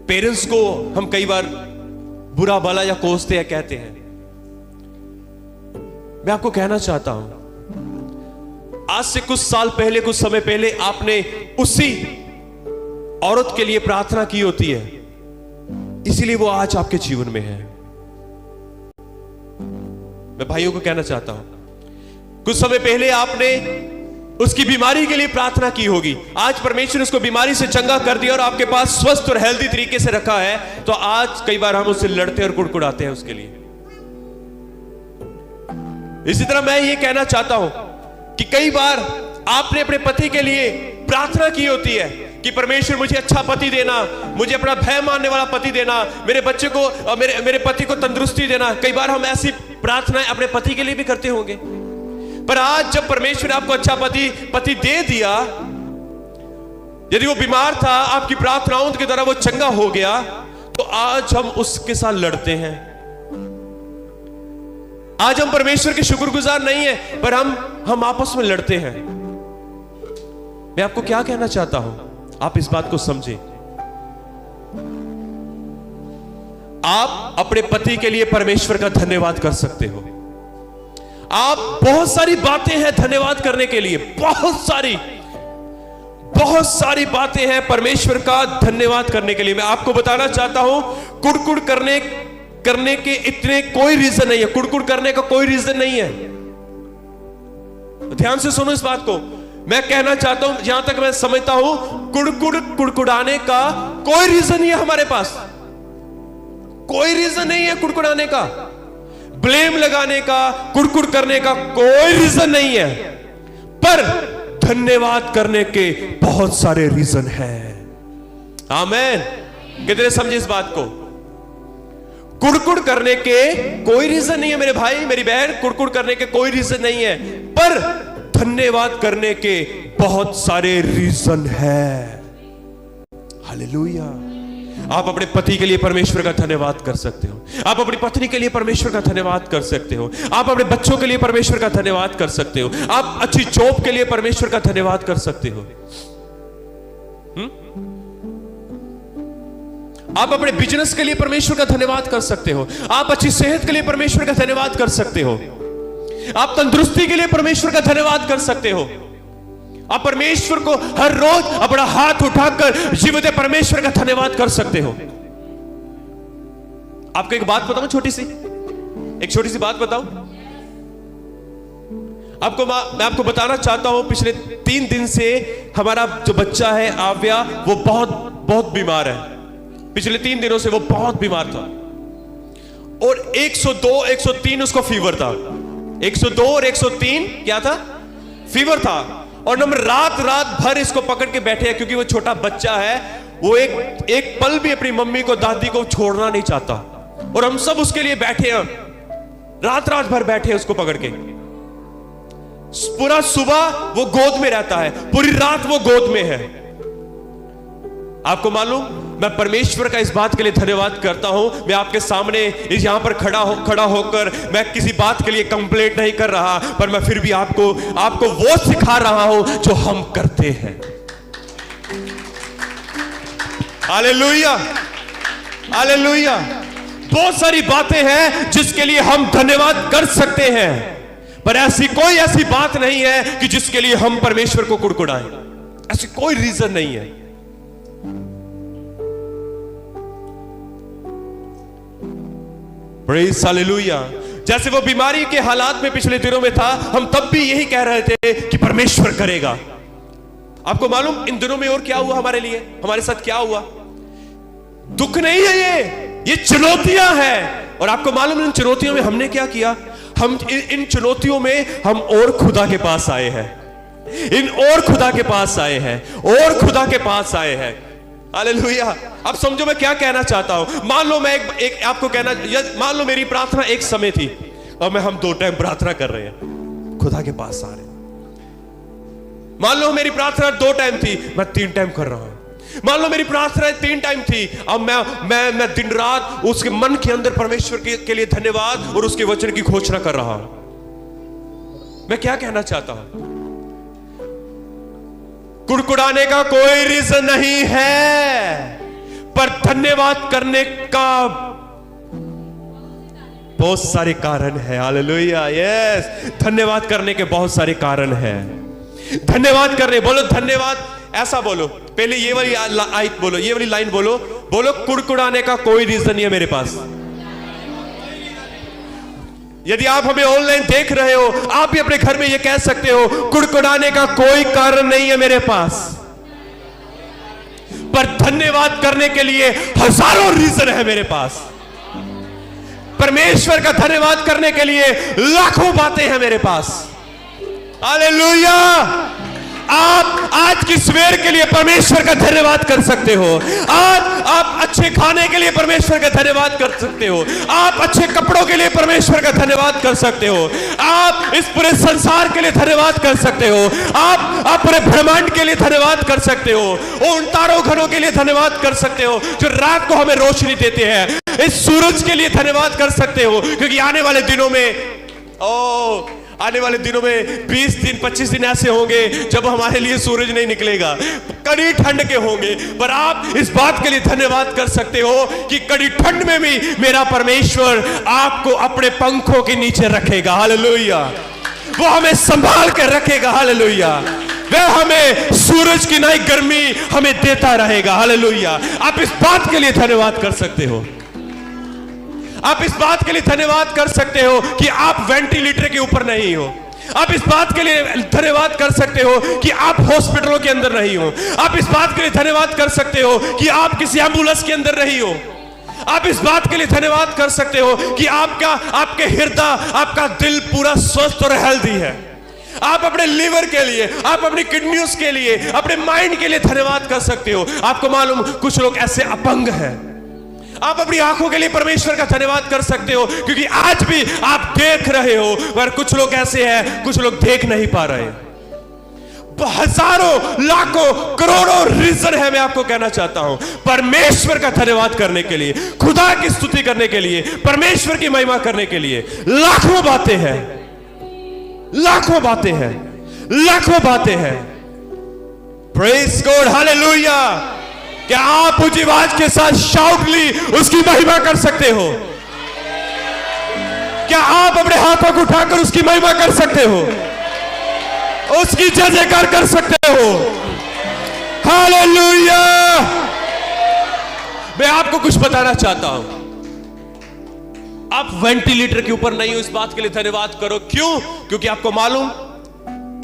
पेरेंट्स को हम कई बार बुरा भला या कोसते हैं, कहते हैं। मैं आपको कहना चाहता हूं, आज से कुछ साल पहले, कुछ समय पहले आपने उसी औरत के लिए प्रार्थना की होती है, इसीलिए वो आज आपके जीवन में है। मैं भाइयों को कहना चाहता हूं, कुछ समय पहले आपने उसकी बीमारी के लिए प्रार्थना की होगी, आज परमेश्वर ने उसको बीमारी से चंगा कर दिया और आपके पास स्वस्थ और हेल्दी तरीके से रखा है, तो आज कई बार हम उससे लड़ते और कुड़कुड़ाते हैं उसके लिए। इसी तरह मैं ये कहना चाहता हूं कि कई बार आपने अपने पति के लिए प्रार्थना की होती है कि परमेश्वर मुझे अच्छा पति देना, मुझे अपना भय मानने वाला पति देना, मेरे बच्चे को, मेरे पति को तंदुरुस्ती देना। कई बार हम ऐसी प्रार्थनाएं अपने पति के लिए भी करते होंगे, पर आज जब परमेश्वर ने आपको अच्छा पति दे दिया, यदि वो बीमार था, आपकी प्रार्थनाओं के द्वारा वो चंगा हो गया, तो आज हम उसके साथ लड़ते हैं। आज हम परमेश्वर के शुक्रगुजार नहीं है, पर हम आपस में लड़ते हैं। मैं आपको क्या कहना चाहता हूं, आप इस बात को समझें। आप अपने पति के लिए परमेश्वर का धन्यवाद कर सकते हो। आप बहुत सारी बातें हैं धन्यवाद करने के लिए, बहुत सारी बातें हैं परमेश्वर का धन्यवाद करने के लिए। मैं आपको बताना चाहता हूं, कुड़कुड़ करने के इतने कोई रीजन नहीं है, कुड़कुड़ करने का कोई रीजन नहीं है। ध्यान से सुनो इस बात को। मैं कहना चाहता हूं, जहां तक मैं समझता हूं, कुड़कुड़ाने का कोई रीजन नहीं है हमारे पास, कोई रीजन नहीं है कुड़कुड़ाने का, ब्लेम लगाने का, कुड़कुड़ करने का कोई रीजन नहीं है, पर धन्यवाद करने के बहुत सारे रीजन हैं। आमीन। कितने समझे इस बात को? कुड़कुड़ करने के कोई रीजन नहीं है मेरे भाई, मेरी बहन, कुड़कुड़ करने के कोई रीजन नहीं है, पर धन्यवाद करने के बहुत सारे रीजन है। हालेलुया। आप अपने पति के लिए परमेश्वर का धन्यवाद कर सकते हो, आप अपनी पत्नी के लिए परमेश्वर का धन्यवाद कर सकते हो, आप अपने बच्चों के लिए परमेश्वर का धन्यवाद कर सकते हो, आप अच्छी जॉब के लिए परमेश्वर का धन्यवाद कर सकते हो, आप अपने बिजनेस के लिए परमेश्वर का धन्यवाद कर सकते हो, आप अच्छी सेहत के लिए परमेश्वर का धन्यवाद कर सकते हो, आप तंदुरुस्ती के लिए परमेश्वर का धन्यवाद कर सकते हो। आप परमेश्वर को हर रोज अपना हाथ उठाकर जीवित परमेश्वर का धन्यवाद कर सकते हो। आपको एक बात बताऊं, एक छोटी सी बात बताऊं आपको। मैं आपको बताना चाहता हूं, पिछले 3 दिन से हमारा जो बच्चा है आव्या, वो बहुत बीमार है। पिछले 3 दिनों से वो बहुत बीमार था और 102 103 उसको फीवर था। 102 और 103 क्या था? फीवर था। और हम रात भर इसको पकड़ के बैठे हैं, क्योंकि वो छोटा बच्चा है वो एक पल भी अपनी मम्मी को, दादी को छोड़ना नहीं चाहता, और हम सब उसके लिए बैठे हैं, रात रात भर बैठे हैं उसको पकड़ के। पूरा सुबह वो गोद में रहता है, पूरी रात वो गोद में है। आपको मालूम, मैं परमेश्वर का इस बात के लिए धन्यवाद करता हूं। मैं आपके सामने यहां पर खड़ा होकर मैं किसी बात के लिए कंप्लेंट नहीं कर रहा, पर मैं फिर भी आपको वो सिखा रहा हूं जो हम करते हैं। Hallelujah, hallelujah. बहुत सारी बातें हैं जिसके लिए हम धन्यवाद कर सकते हैं, पर ऐसी बात नहीं है कि जिसके लिए हम परमेश्वर को कुड़कुड़ाएं। ऐसी कोई रीजन नहीं है। Praise hallelujah. जैसे वो बीमारी के हालात में पिछले दिनों में था, हम तब भी यही कह रहे थे कि परमेश्वर करेगा। आपको मालूम इन दिनों में और क्या हुआ हमारे लिए, हमारे साथ क्या हुआ? दुख नहीं है, ये चुनौतियां हैं। और आपको मालूम इन चुनौतियों में हमने क्या किया? हम इन चुनौतियों में हम और खुदा के पास आए हैं, और खुदा के पास आए हैं, और खुदा के पास आए हैं। हालेलुया। अब समझो मैं क्या कहना चाहता हूं। मान लो मैं एक आपको मान लो मेरी प्रार्थना एक समय थी और हम 2 टाइम प्रार्थना कर रहे हैं, खुदा के पास आ रहे हैं। मान लो मेरी प्रार्थना 2 टाइम थी, मैं 3 टाइम कर रहा हूं। मान लो मेरी प्रार्थना 3 टाइम थी, अब मैं दिन रात उसके मन के अंदर परमेश्वर के लिए धन्यवाद और उसके वचन की घोषणा कर रहा हूं। मैं क्या कहना चाहता हूं? कुड़कुड़ाने का कोई रीजन नहीं है, पर धन्यवाद करने का बहुत सारे कारण है। Hallelujah, yes. धन्यवाद करने के बहुत सारे कारण हैं। धन्यवाद करने, बोलो धन्यवाद, ऐसा बोलो। पहले ये वाली आयत बोलो, ये वाली लाइन बोलो, कुड़कुड़ाने का कोई रीजन नहीं है मेरे पास। यदि आप हमें ऑनलाइन देख रहे हो, आप भी अपने घर में ये कह सकते हो, कुड़कुड़ाने का कोई कारण नहीं है मेरे पास, पर धन्यवाद करने के लिए हजारों रीजन है मेरे पास। परमेश्वर का धन्यवाद करने के लिए लाखों बातें हैं मेरे पास। हालेलुया। आप आज की सवेर के लिए परमेश्वर का धन्यवाद कर सकते हो। आज आप अच्छे खाने के लिए परमेश्वर का धन्यवाद कर सकते हो। आप अच्छे कपड़ों के लिए परमेश्वर का धन्यवाद कर सकते हो। आप इस पूरे संसार के लिए धन्यवाद कर सकते हो। आप पूरे ब्रह्मांड के लिए धन्यवाद कर सकते हो। उन तारों घरों के लिए धन्यवाद कर सकते हो जो रात को हमें रोशनी देते हैं। इस सूरज के लिए धन्यवाद कर सकते हो, क्योंकि आने वाले दिनों में 20 दिन 25 दिन ऐसे होंगे जब हमारे लिए सूरज नहीं निकलेगा, कड़ी ठंड के होंगे, पर आप इस बात के लिए धन्यवाद कर सकते हो कि कड़ी ठंड में भी मेरा परमेश्वर आपको अपने पंखों के नीचे रखेगा। हालेलुया। वो हमें संभाल कर रखेगा। हालेलुया। वह हमें सूरज की नई गर्मी हमें देता रहेगा। हालेलुया। आप इस बात के लिए धन्यवाद कर सकते हो। आप इस बात के लिए धन्यवाद कर सकते हो कि आप वेंटिलेटर के ऊपर नहीं हो। आप इस बात के लिए धन्यवाद कर सकते हो कि आप हॉस्पिटलों के अंदर नहीं हो। आप इस बात के लिए धन्यवाद कर सकते हो कि आप किसी एम्बुलेंस के अंदर नहीं हो। आप इस बात के लिए धन्यवाद कर सकते हो कि आपके हृदय, आपका दिल पूरा स्वस्थ और हेल्दी है। आप अपने लीवर के लिए, आप अपनी किडनीज के लिए, अपने माइंड के लिए धन्यवाद कर सकते हो। आपको मालूम कुछ लोग ऐसे अपंग हैं, आप अपनी आंखों के लिए परमेश्वर का धन्यवाद कर सकते हो, क्योंकि आज भी आप देख रहे हो, पर कुछ लोग ऐसे हैं, कुछ लोग देख नहीं पा रहे। हजारों, लाखों, करोड़ों रीजन है। मैं आपको कहना चाहता हूं, परमेश्वर का धन्यवाद करने के लिए, खुदा की स्तुति करने के लिए, परमेश्वर की महिमा करने के लिए लाखों बातें हैं, लाखों बातें हैं, लाखों बातें हैं। Praise God. हालेलुया। क्या आप ऊंची आवाज के साथ शाउटली उसकी महिमा कर सकते हो? क्या आप अपने हाथों को उठाकर उसकी महिमा कर सकते हो? उसकी जय जयकार कर सकते हो? हालेलुया। मैं आपको कुछ बताना चाहता हूं। आप वेंटिलेटर के ऊपर नहीं हो, इस बात के लिए धन्यवाद करो। क्यों? क्योंकि आपको मालूम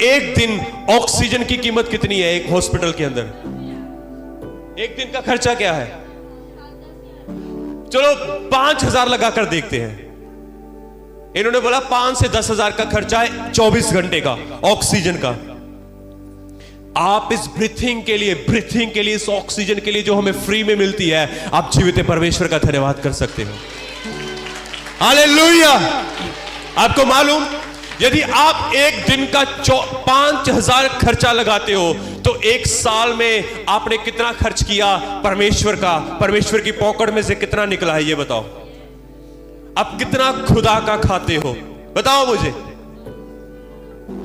एक दिन ऑक्सीजन की कीमत कितनी है एक हॉस्पिटल के अंदर? एक दिन का खर्चा क्या है? चलो 5,000 लगाकर देखते हैं। इन्होंने बोला 5 से 10,000 का खर्चा है 24 घंटे का ऑक्सीजन का। आप इस ब्रीथिंग के लिए, इस ऑक्सीजन के लिए जो हमें फ्री में मिलती है, आप जीवित परमेश्वर का धन्यवाद कर सकते हो। हालेलुया। आपको मालूम, यदि आप एक दिन का 5,000 खर्चा लगाते हो तो एक साल में आपने कितना खर्च किया परमेश्वर की पॉकेट में से कितना निकला है, ये बताओ। आप कितना खुदा का खाते हो, बताओ मुझे।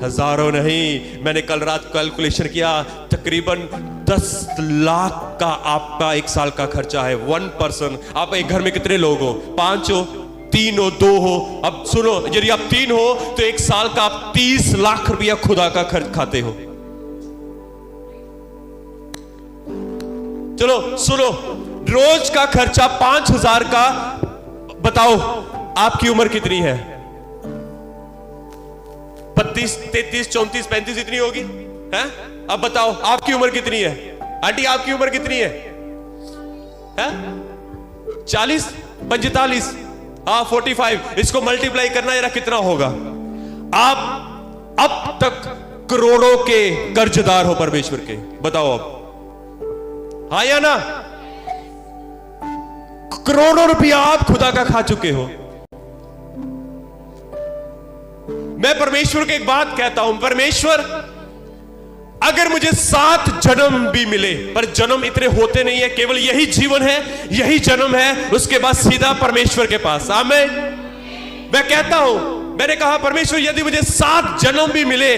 हजारों नहीं, मैंने कल रात कैलकुलेशन किया, तकरीबन 10 लाख का आपका एक साल का खर्चा है। 1 पर्सन। आप एक घर में कितने लोग हो? 5 हो, 3 हो, 2 हो। अब सुनो, यदि आप 3 हो तो एक साल का आप 30 लाख रुपया खुदा का खर्च खाते हो। चलो सुनो, रोज का खर्चा 5,000 का, बताओ आपकी उम्र कितनी है? 32, 33, 34, 35 इतनी होगी हैं? अब बताओ आपकी उम्र कितनी है? आंटी आपकी उम्र कितनी है? 40, 45, 45। इसको मल्टीप्लाई करना जरा, कितना होगा? आप अब तक करोड़ों के कर्जदार हो परमेश्वर के, बताओ अब, हाँ या ना? करोड़ों रुपया आप खुदा का खा चुके हो। मैं परमेश्वर को एक बात कहता हूं, परमेश्वर अगर मुझे 7 जन्म भी मिले, पर जन्म इतने होते नहीं है, केवल यही जीवन है, यही जन्म है, उसके बाद सीधा परमेश्वर के पास। आमीन। मैं कहता हूं, मैंने कहा परमेश्वर यदि मुझे 7 जन्म भी मिले,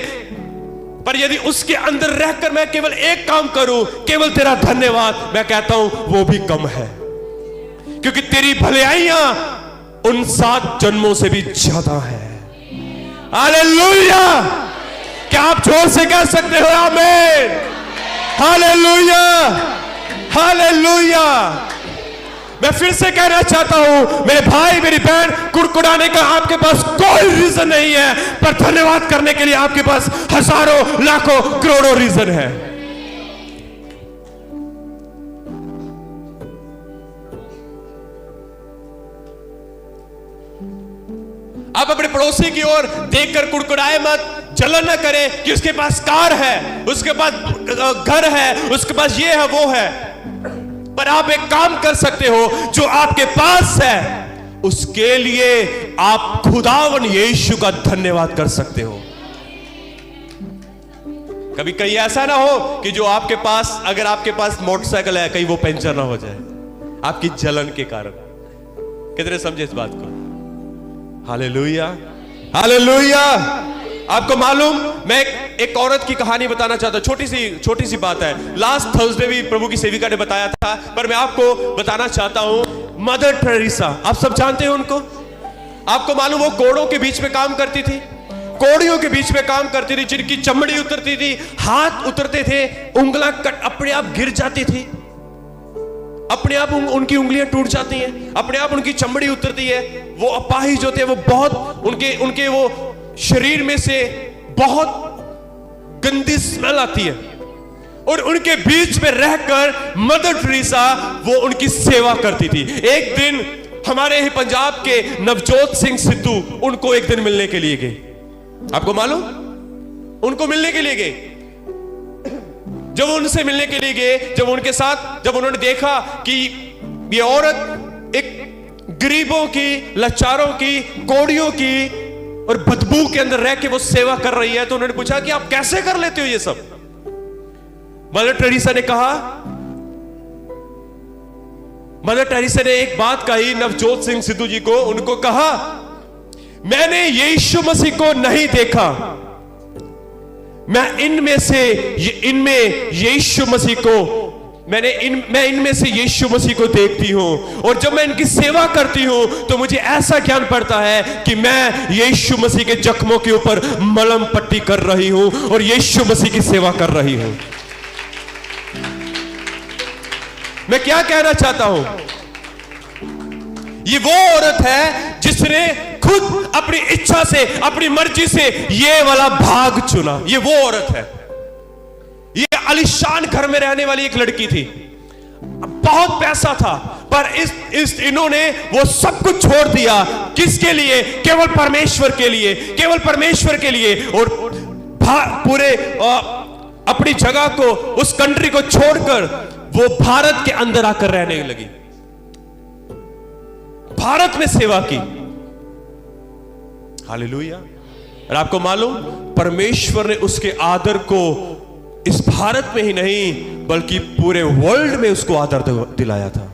पर यदि उसके अंदर रहकर मैं केवल एक काम करूं, केवल तेरा धन्यवाद, मैं कहता हूं वो भी कम है, क्योंकि तेरी भलाइयां उन 7 जन्मों से भी ज्यादा है। हालेलुया। क्या आप जोर से कह सकते हो आमीन? Hallelujah, hallelujah. मैं फिर से कहना चाहता हूं, मेरे भाई मेरी बहन, कुड़कुड़ाने का आपके पास कोई रीजन नहीं है, पर धन्यवाद करने के लिए आपके पास हजारों, लाखों, करोड़ों रीजन है। आप अपने पड़ोसी की ओर देखकर कुड़कुड़ाए मत, जलन न करें कि उसके पास कार है, उसके पास घर है, उसके पास ये है वो है। पर आप एक काम कर सकते हो, जो आपके पास है उसके लिए आप खुदावन यीशु का धन्यवाद कर सकते हो। कभी कहीं ऐसा ना हो कि जो आपके पास, अगर आपके पास मोटरसाइकिल है, कहीं वो पंचर ना हो जाए आपकी जलन के कारण। कितने समझे इस बात को? Hallelujah, hallelujah. आपको मालूम, मैं एक औरत की कहानी बताना चाहता हूं। छोटी सी बात है। लास्ट थर्सडे भी प्रभु की सेविका ने बताया था, पर मैं आपको बताना चाहता हूं। मदर टेरेसा, आप सब जानते हैं उनको? आपको मालूम वो कोड़ों के बीच में काम करती थी, कोड़ियों के बीच में काम करती थी, जिनकी चमड़ी उतरती थी, हाथ उतरते थे, उंगलियां अपने आप गिर जाती थी, अपने आप उनकी उंगलियां टूट जाती हैं, अपने आप उनकी चमड़ी उतरती है। वो अपाहिज होते हैं, वो बहुत उनके वो शरीर में से बहुत गंदी स्मेल आती है, और उनके बीच में रहकर मदर टेरेसा वो उनकी सेवा करती थी। एक दिन हमारे ही पंजाब के नवजोत सिंह सिद्धू उनको एक दिन मिलने के लिए गए। आपको मालूम, उनको मिलने के लिए गए। जब उनसे मिलने के लिए गए, जब उन्होंने देखा कि ये औरत एक गरीबों की, लाचारों की, कोड़ियों की और बदबू के अंदर रह के वो सेवा कर रही है, तो उन्होंने पूछा कि आप कैसे कर लेते हो ये सब? मदर टेरेसा ने एक बात कही नवजोत सिंह सिद्धू जी को। उनको कहा, मैंने यीशु मसीह को नहीं देखा, मैं इनमें यीशु मसीह को मैं इनमें से यीशु मसीह को देखती हूं, और जब मैं इनकी सेवा करती हूं तो मुझे ऐसा ज्ञान पड़ता है कि मैं यीशु मसीह के जख्मों के ऊपर मलहम पट्टी कर रही हूं और यीशु मसीह की सेवा कर रही हूं। मैं क्या कहना चाहता हूं, ये वो औरत है जिसने खुद अपनी इच्छा से, अपनी मर्जी से ये वाला भाग चुना। ये वो औरत है। ये आलीशान घर में रहने वाली एक लड़की थी, बहुत पैसा था, पर इन्होंने वो सब कुछ छोड़ दिया। किसके लिए? केवल परमेश्वर के लिए, केवल परमेश्वर के लिए। और पूरे अपनी जगह को, उस कंट्री को छोड़कर वो भारत के अंदर आकर रहने लगी, भारत में सेवा की। हालेलुया। और आपको मालूम, परमेश्वर ने उसके आदर को इस भारत में ही नहीं बल्कि पूरे वर्ल्ड में उसको आदर दिलाया था।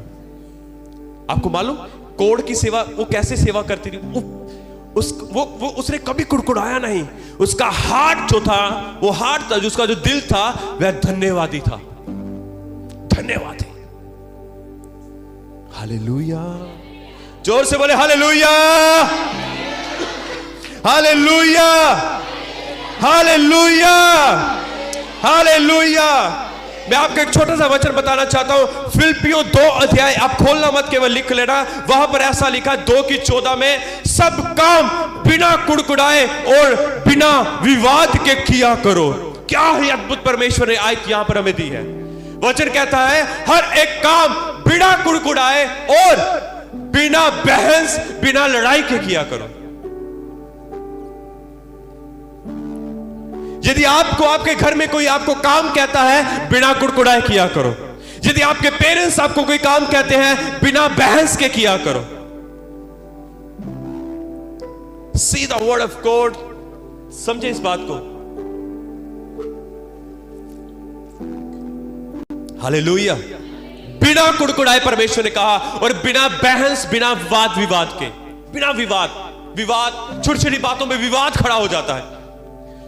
आपको मालूम, कोड की सेवा वो कैसे सेवा करती थी? वो उसने कभी कुड़कुड़ाया नहीं। उसका हार्ट जो था, वो हार्ट था, उसका जो दिल था, वह धन्यवादी था, धन्यवादी। हालेलुया। जोर से बोले हालेलुया, हालेलुया, हालेलुया, हालेलुया। मैं आपको एक छोटा सा वचन बताना चाहता हूं। फिलिप्पियों 2 अध्याय आप खोलना मत, केवल लिख लेना। वहां पर ऐसा लिखा 2:14 में, सब काम बिना कुड़कुड़ाए और बिना विवाद के किया करो। क्या ही अद्भुत परमेश्वर ने आयत यहां पर हमें दी है। वचन कहता है हर एक काम बिना कुड़कुड़ाए और बिना बहस, बिना लड़ाई के किया करो। यदि आपको, आपके घर में कोई आपको काम कहता है, बिना कुड़कुड़ाए किया करो। यदि आपके पेरेंट्स आपको कोई काम कहते हैं, बिना बहस के किया करो। See the word of God. समझे इस बात को। हालेलुया। बिना कुड़कुड़ाए परमेश्वर ने कहा, और बिना बहस, बिना वाद विवाद के। बिना विवाद, छोटी छोटी बातों में विवाद खड़ा हो जाता है।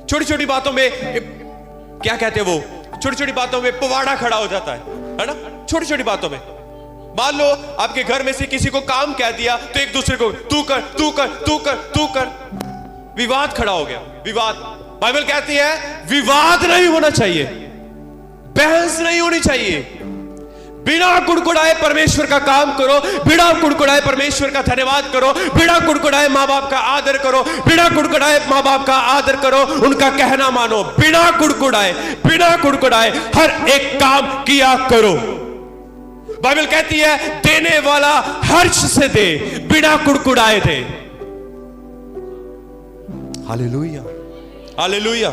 छोटी छोटी बातों में क्या कहते हैं वो, छोटी छोटी बातों में पवाड़ा खड़ा हो जाता है ना। छोटी छोटी बातों में, मान लो आपके घर में से किसी को काम कह दिया, तो एक दूसरे को तू कर, तू कर, तू कर, तू कर, विवाद खड़ा हो गया। विवाद, बाइबल कहती है विवाद नहीं होना चाहिए, बहस नहीं होनी चाहिए। बिना कुड़कुड़ाए परमेश्वर का काम करो, बिना कुड़कुड़ाए परमेश्वर का धन्यवाद करो, बिना कुड़कुड़ाए माँ बाप का आदर करो, बिना कुड़कुड़ाए माँ बाप का आदर करो, उनका कहना मानो। बिना कुड़कुड़ाए हर एक काम किया करो। बाइबल कहती है देने वाला हर्ष से दे, बिना कुड़कुड़ाए दे। Hallelujah, hallelujah,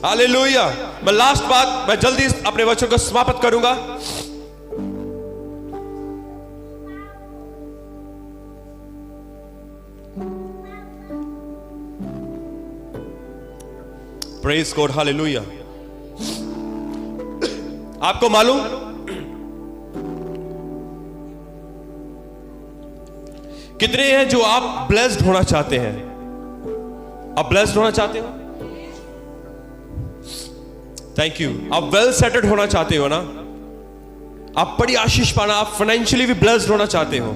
hallelujah. मैं लास्ट बात, मैं जल्दी अपने वचन को समाप्त करूंगा। Praise God, hallelujah. आपको मालूम, कितने हैं जो आप ब्लेस्ड होना चाहते हैं? आप ब्लेस्ड होना चाहते हो? Thank you. आप वेल सेटल्ड होना चाहते हो ना? आप बड़ी आशीष पाना, आप फाइनेंशियली भी ब्लेस्ड होना चाहते हो।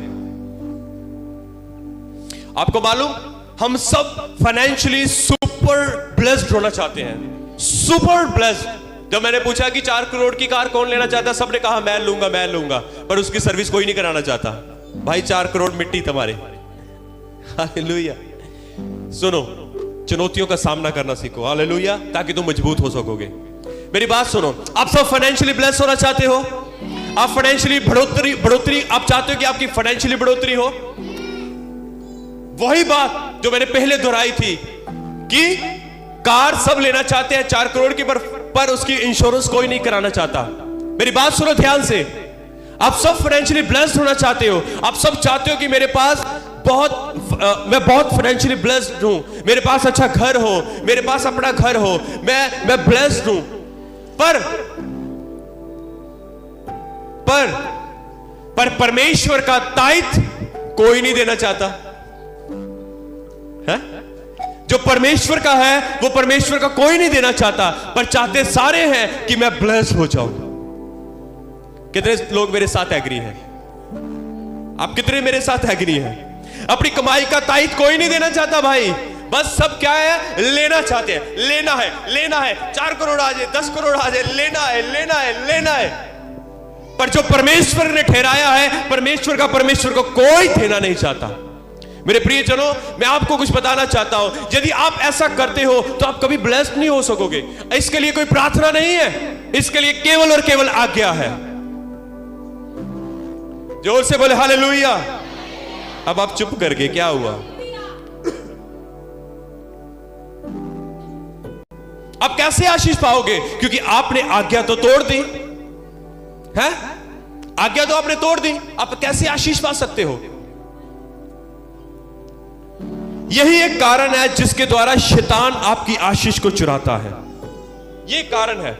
आपको मालूम, हम सब फाइनेंशियली सुपर ब्लेस्ड होना चाहते हैं, सुपर ब्लेस्ड। जब मैंने पूछा कि 4 करोड़ की कार कौन लेना चाहता है, सबने कहा मैं लूंगा, मैं लूंगा, पर उसकी सर्विस कोई नहीं कराना चाहता। भाई 4 करोड़ मिट्टी तुम्हारे। हालेलुया। सुनो, चुनौतियों का सामना करना सीखो, हालेलुया, ताकि तुम मजबूत हो सकोगे। मेरी बात सुनो, आप सब फाइनेंशियली ब्लेस्ड होना चाहते हो? आप फाइनेंशियली बढ़ोतरी आप चाहते हो कि आपकी फाइनेंशियली बढ़ोतरी हो? वही बात जो मैंने पहले दोहराई थी कि कार सब लेना चाहते हैं 4 करोड़ की, पर उसकी इंश्योरेंस कोई नहीं कराना चाहता। मेरी बात सुनो ध्यान से। आप सब फाइनेंशियली ब्लेस्ड होना चाहते हो। आप सब चाहते हो कि मेरे पास मैं बहुत फाइनेंशियली ब्लेस्ड हूं, मेरे पास अच्छा घर हो, मेरे पास अपना घर हो, मैं ब्लेस्ड हूं। पर परमेश्वर का दायित्व कोई नहीं देना चाहता है? जो परमेश्वर का है वो परमेश्वर का कोई नहीं देना चाहता, पर चाहते सारे हैं कि मैं ब्लेस्ड हो जाऊं। कितने लोग मेरे साथ एग्री हैं? आप कितने मेरे साथ एग्री हैं? अपनी कमाई का दायित्व कोई नहीं देना चाहता भाई, बस सब क्या है, लेना चाहते हैं। लेना है, लेना है, 4 करोड़ आ जाए, 10 करोड़ आ जाए, लेना है, लेना है, लेना है। पर जो परमेश्वर ने ठहराया है, परमेश्वर को कोई देना नहीं चाहता। मेरे प्रियजनों, मैं आपको कुछ बताना चाहता हूं, यदि आप ऐसा करते हो तो आप कभी ब्लेस्ड नहीं हो सकोगे। इसके लिए कोई प्रार्थना नहीं है, इसके लिए केवल और केवल आज्ञा है। जोर से बोले हालेलुया। अब आप चुप करके, क्या हुआ? आप कैसे आशीष पाओगे? क्योंकि आपने आज्ञा तो तोड़ दी है, आज्ञा तो आपने तोड़ दी, आप कैसे आशीष पा सकते हो? यही एक कारण है जिसके द्वारा शैतान आपकी आशीष को चुराता है। यह कारण है।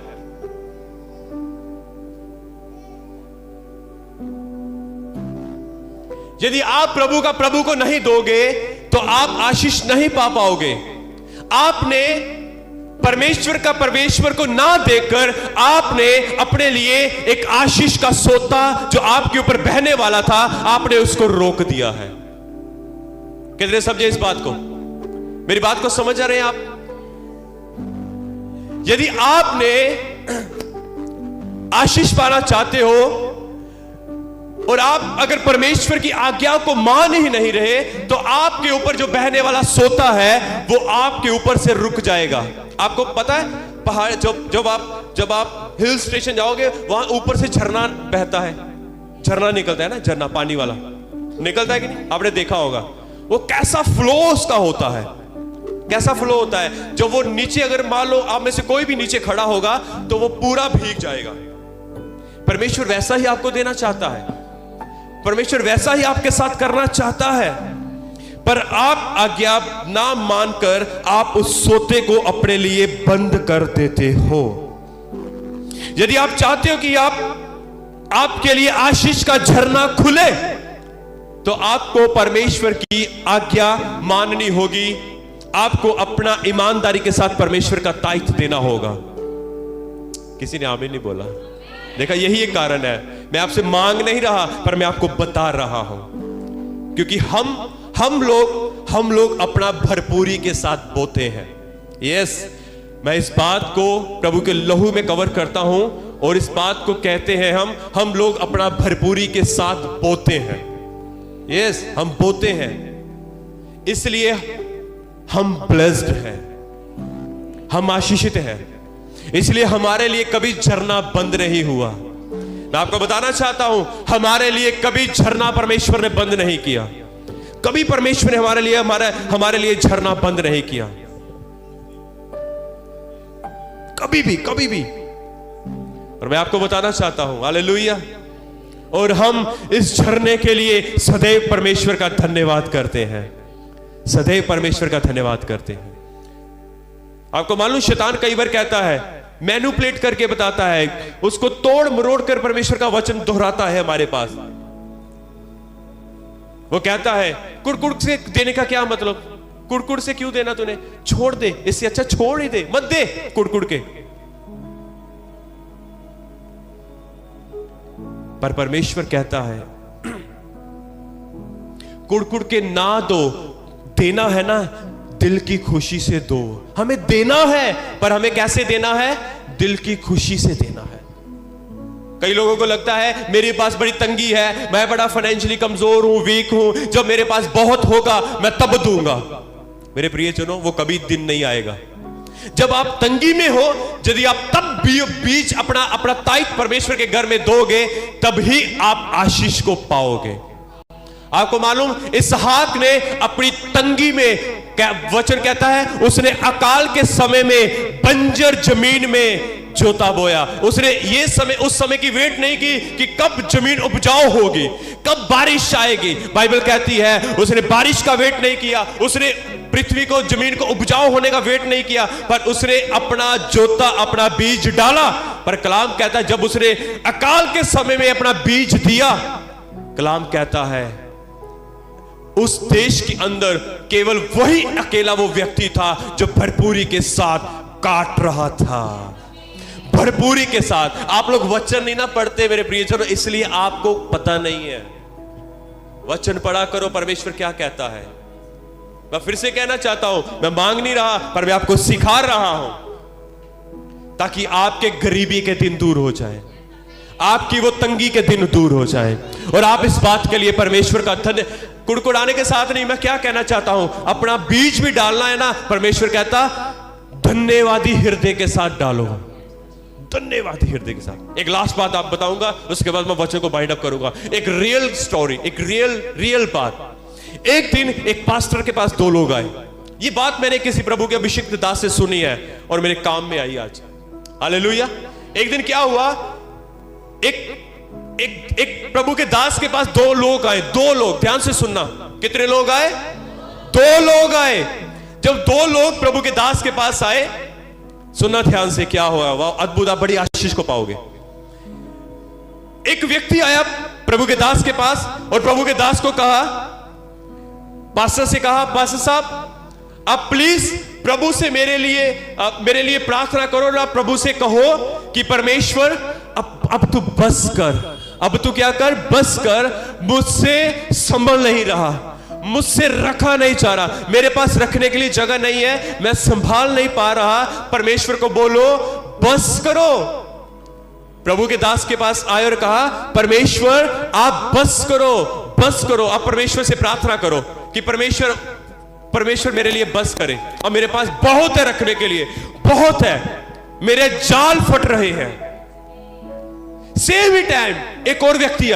यदि आप प्रभु को नहीं दोगे तो आप आशीष नहीं पा पाओगे। आपने परमेश्वर को ना देकर आपने अपने लिए एक आशीष का सोता जो आपके ऊपर बहने वाला था, आपने उसको रोक दिया है। कितने समझे इस बात को? मेरी बात को समझ आ रहे हैं आप? यदि आपने आशीष पाना चाहते हो और आप अगर परमेश्वर की आज्ञा को मान ही नहीं रहे, तो आपके ऊपर जो बहने वाला सोता है वो आपके ऊपर से रुक जाएगा। आपको पता है पहाड़, जब आप हिल स्टेशन जाओगे वहां ऊपर से झरना बहता है, झरना निकलता है ना, झरना पानी वाला निकलता है कि नहीं? आपने देखा होगा वो कैसा फ्लो उसका होता है, कैसा फ्लो होता है। जब वो नीचे, अगर मान लो आप में से कोई भी नीचे खड़ा होगा तो वो पूरा भीग जाएगा। परमेश्वर वैसा ही आपको देना चाहता है, परमेश्वर वैसा ही आपके साथ करना चाहता है, पर आप आज्ञा ना मानकर आप उस सोते को अपने लिए बंद कर देते हो। यदि आप चाहते हो कि आपके लिए आशीष का झरना खुले, तो आपको परमेश्वर की आज्ञा माननी होगी। आपको अपना ईमानदारी के साथ परमेश्वर का ताइथ देना होगा। किसी ने आमीन नहीं बोला? देखा, यही एक कारण है। मैं आपसे मांग नहीं रहा, पर मैं आपको बता रहा हूं, क्योंकि हम लोग अपना भरपूरी के साथ बोते हैं। यस, मैं इस बात को प्रभु के लहू में कवर करता हूं और इस बात को कहते हैं हम लोग अपना भरपूरी के साथ बोते हैं। यस, हम बोते हैं, इसलिए हम ब्लेस्ड हैं, हम आशीषित हैं। इसलिए हमारे लिए कभी झरना बंद नहीं हुआ। मैं आपको बताना चाहता हूं, हमारे लिए कभी झरना परमेश्वर ने बंद नहीं किया। कभी परमेश्वर ने हमारे लिए झरना बंद नहीं किया, कभी भी। और मैं आपको बताना चाहता हूं, हालेलुया। और हम इस झरने के लिए सदैव परमेश्वर का धन्यवाद करते हैं, सदैव परमेश्वर का धन्यवाद करते हैं। आपको मालूम, शैतान कई बार कहता है, मैनिपुलेट करके बताता है, उसको तोड़ मरोड़ कर परमेश्वर का वचन दोहराता है हमारे पास। वो कहता है, कुड़कुड़ से देने का क्या मतलब? कुड़कुड़ से क्यों देना तूने? छोड़ दे, इससे अच्छा छोड़ ही दे, मत दे कुड़कुड़ के। पर परमेश्वर कहता है, कुड़कुड़ के ना दो, देना है ना दिल की खुशी से दो। हमें देना है, पर हमें कैसे देना है? दिल की खुशी से देना है। कई लोगों को लगता है मेरे पास बड़ी तंगी है, मैं बड़ा फाइनेंशियली कमजोर हूं, वीक हूं, जब मेरे पास बहुत होगा मैं तब दूंगा। मेरे प्रियजनों, वो कभी दिन नहीं आएगा। जब आप तंगी में हो, यदि आप तब बीज अपना ताइथ परमेश्वर के घर में दोगे, तब ही आप आशीष को पाओगे। आपको मालूम, इसहाक ने अपनी तंगी में, वचन कहता है, उसने अकाल के समय में बंजर जमीन में जोता बोया। उसने उस समय की वेट नहीं की कि कब जमीन उपजाऊ होगी, कब बारिश आएगी। बाइबल कहती है उसने बारिश का वेट नहीं किया, उसने पृथ्वी को, जमीन को उपजाऊ होने का वेट नहीं किया, पर उसने अपना जोता, अपना बीज डाला। पर कलाम कहता है, जब उसने अकाल के समय में अपना बीज दिया, कलाम कहता है उस देश के अंदर केवल वही अकेला वो व्यक्ति था जो भरपूरी के साथ काट रहा था, भरपूरी के साथ। आप लोग वचन नहीं ना पढ़ते मेरे प्रियजनों, इसलिए आपको पता नहीं है। वचन पढ़ा करो, परमेश्वर क्या कहता है। मैं फिर से कहना चाहता हूं, मैं मांग नहीं रहा, पर मैं आपको सिखा रहा हूं, ताकि आपके गरीबी के दिन दूर हो जाए, आपकी वो तंगी के दिन दूर हो जाए, और आप इस बात के लिए परमेश्वर का धन्य। कुड़कुड़ाने के साथ नहीं, मैं क्या कहना चाहता हूं, अपना बीज भी डालना है ना, परमेश्वर कहता धन्यवादी हृदय के साथ डालो, धन्यवादी हृदय के साथ। एक लास्ट बात आप बताऊंगा, उसके बाद मैं वचन को बाइंड अप करूंगा। एक रियल स्टोरी, एक रियल बात। एक दिन एक पास्टर के पास दो लोग आए, ये बात मैंने किसी प्रभु के अभिषिक्त दास से सुनी है और मेरे काम में आई आज। हालेलुया। एक दिन क्या हुआ, एक प्रभु के दास के पास 2 लोग आए। 2 लोग, ध्यान से सुनना, कितने लोग आए? 2 लोग आए। जब 2 लोग प्रभु के दास के पास आए, सुनना ध्यान से, क्या हुआ, वह अद्भुत, आप बड़ी आशीष को पाओगे। एक व्यक्ति आया प्रभु के दास के पास और प्रभु के दास को कहा, पास्टर से कहा, पास्टर साहब आप प्लीज प्रभु से मेरे लिए प्रार्थना करो और आप प्रभु से कहो कि परमेश्वर अब तू बस कर, अब तू क्या कर, बस कर, मुझसे संभल नहीं रहा, मुझसे रखा नहीं जा रहा, मेरे पास रखने के लिए जगह नहीं है, मैं संभाल नहीं पा रहा, परमेश्वर को बोलो बस करो। प्रभु के दास के पास आए और कहा, परमेश्वर आप बस करो, बस करो। आप परमेश्वर से प्रार्थना करो कि परमेश्वर मेरे लिए बस करे, और मेरे पास बहुत है रखने के लिए, बहुत है, मेरे जाल फट रहे हैं। सेम ही टाइम एक और व्यक्ति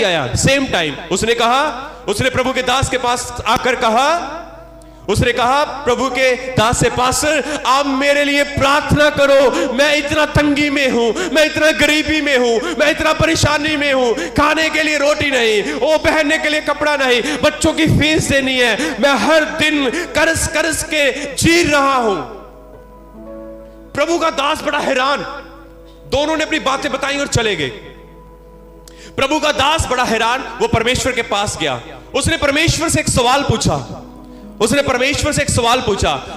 आया, सेम टाइम। उसने प्रभु के दास के पास आकर कहा, उसने कहा प्रभु के दास से, पास्टर आप मेरे लिए प्रार्थना करो, मैं इतना तंगी में हूं, मैं इतना गरीबी में हूं, मैं इतना परेशानी में हूं, खाने के लिए रोटी नहीं, वो पहनने के लिए कपड़ा नहीं, बच्चों की फीस देनी है, मैं हर दिन कर्ज के जी रहा हूं। प्रभु का दास बड़ा हैरान, दोनों ने अपनी बातें बताई और चले गए। प्रभु का दास बड़ा हैरान, वो परमेश्वर के पास गया। उसने परमेश्वर से एक सवाल पूछा,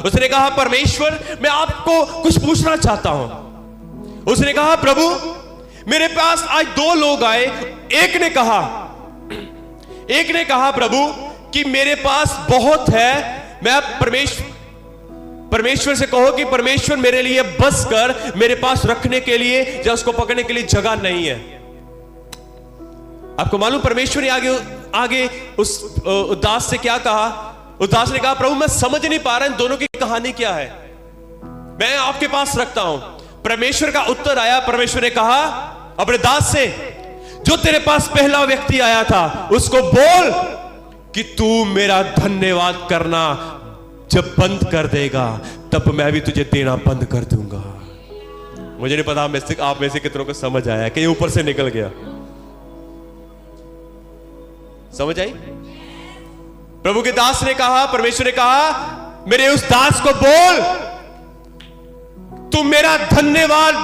उसने कहा, परमेश्वर मैं आपको कुछ पूछना चाहता हूं। उसने कहा, प्रभु मेरे पास आज 2 लोग आए, एक ने कहा प्रभु कि मेरे पास बहुत है, मैं परमेश्वर से कहो कि परमेश्वर मेरे लिए बस कर, मेरे पास रखने के लिए या उसको पकड़ने के लिए जगह नहीं है। आपको मालूम परमेश्वर ने आगे उस दास से क्या कहा? उस दास ने कहा, प्रभु मैं समझ नहीं पा रहा इन दोनों की कहानी क्या है, मैं आपके पास रखता हूं। परमेश्वर का उत्तर आया, परमेश्वर ने कहा अपने दास से, जो तेरे पास पहला व्यक्ति आया था उसको बोल कि तू मेरा धन्यवाद करना जब बंद कर देगा तब मैं भी तुझे देना बंद कर दूंगा। मुझे नहीं पता आप में से कितनों को समझ आया कि ये ऊपर से निकल गया, समझ आई? प्रभु के दास ने कहा, परमेश्वर ने कहा, मेरे उस दास को बोल तू मेरा धन्यवाद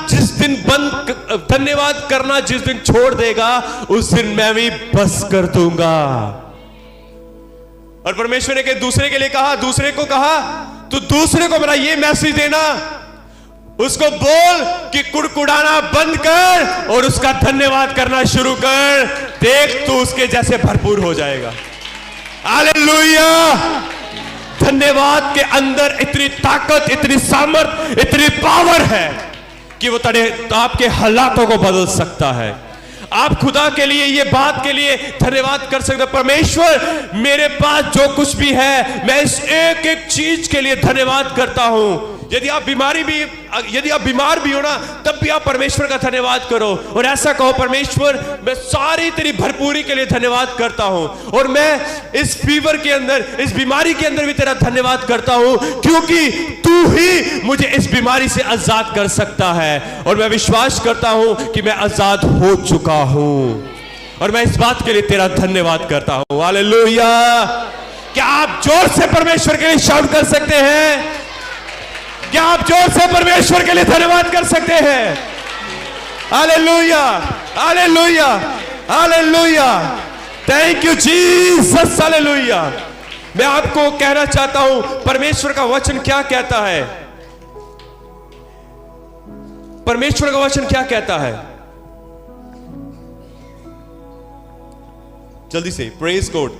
करना जिस दिन छोड़ देगा उस दिन मैं भी बस कर दूंगा। और परमेश्वर ने दूसरे को कहा तू दूसरे को मेरा ये मैसेज देना, उसको बोल कि कुड़कुड़ाना बंद कर और उसका धन्यवाद करना शुरू कर, देख तू उसके जैसे भरपूर हो जाएगा। हालेलुया। धन्यवाद के अंदर इतनी ताकत, इतनी सामर्थ, इतनी पावर है कि वो आपके हालातों को बदल सकता है। आप खुदा के लिए, ये बात के लिए धन्यवाद कर सकते हैं, परमेश्वर मेरे पास जो कुछ भी है मैं इस एक एक चीज के लिए धन्यवाद करता हूं। यदि आप बीमार भी हो ना, तब भी आप परमेश्वर का धन्यवाद करो और ऐसा कहो, परमेश्वर मैं सारी तेरी भरपूरी के लिए धन्यवाद करता हूं, और मैं इस फीवर के अंदर, इस बीमारी के अंदर भी तेरा धन्यवाद करता हूं, क्योंकि तू ही मुझे इस बीमारी से आजाद कर सकता है। और मैं विश्वास करता हूं कि मैं आजाद हो चुका हूं, और मैं इस बात के लिए तेरा धन्यवाद करता हूं। हालेलुया। क्या आप जोर से परमेश्वर के लिए शाउट कर सकते हैं? क्या आप जोर से परमेश्वर के लिए धन्यवाद कर सकते हैं? Hallelujah, hallelujah, hallelujah. Thank you Jesus, hallelujah. मैं आपको कहना चाहता हूं परमेश्वर का वचन क्या कहता है। परमेश्वर का वचन क्या कहता है? जल्दी से प्रेज गॉड।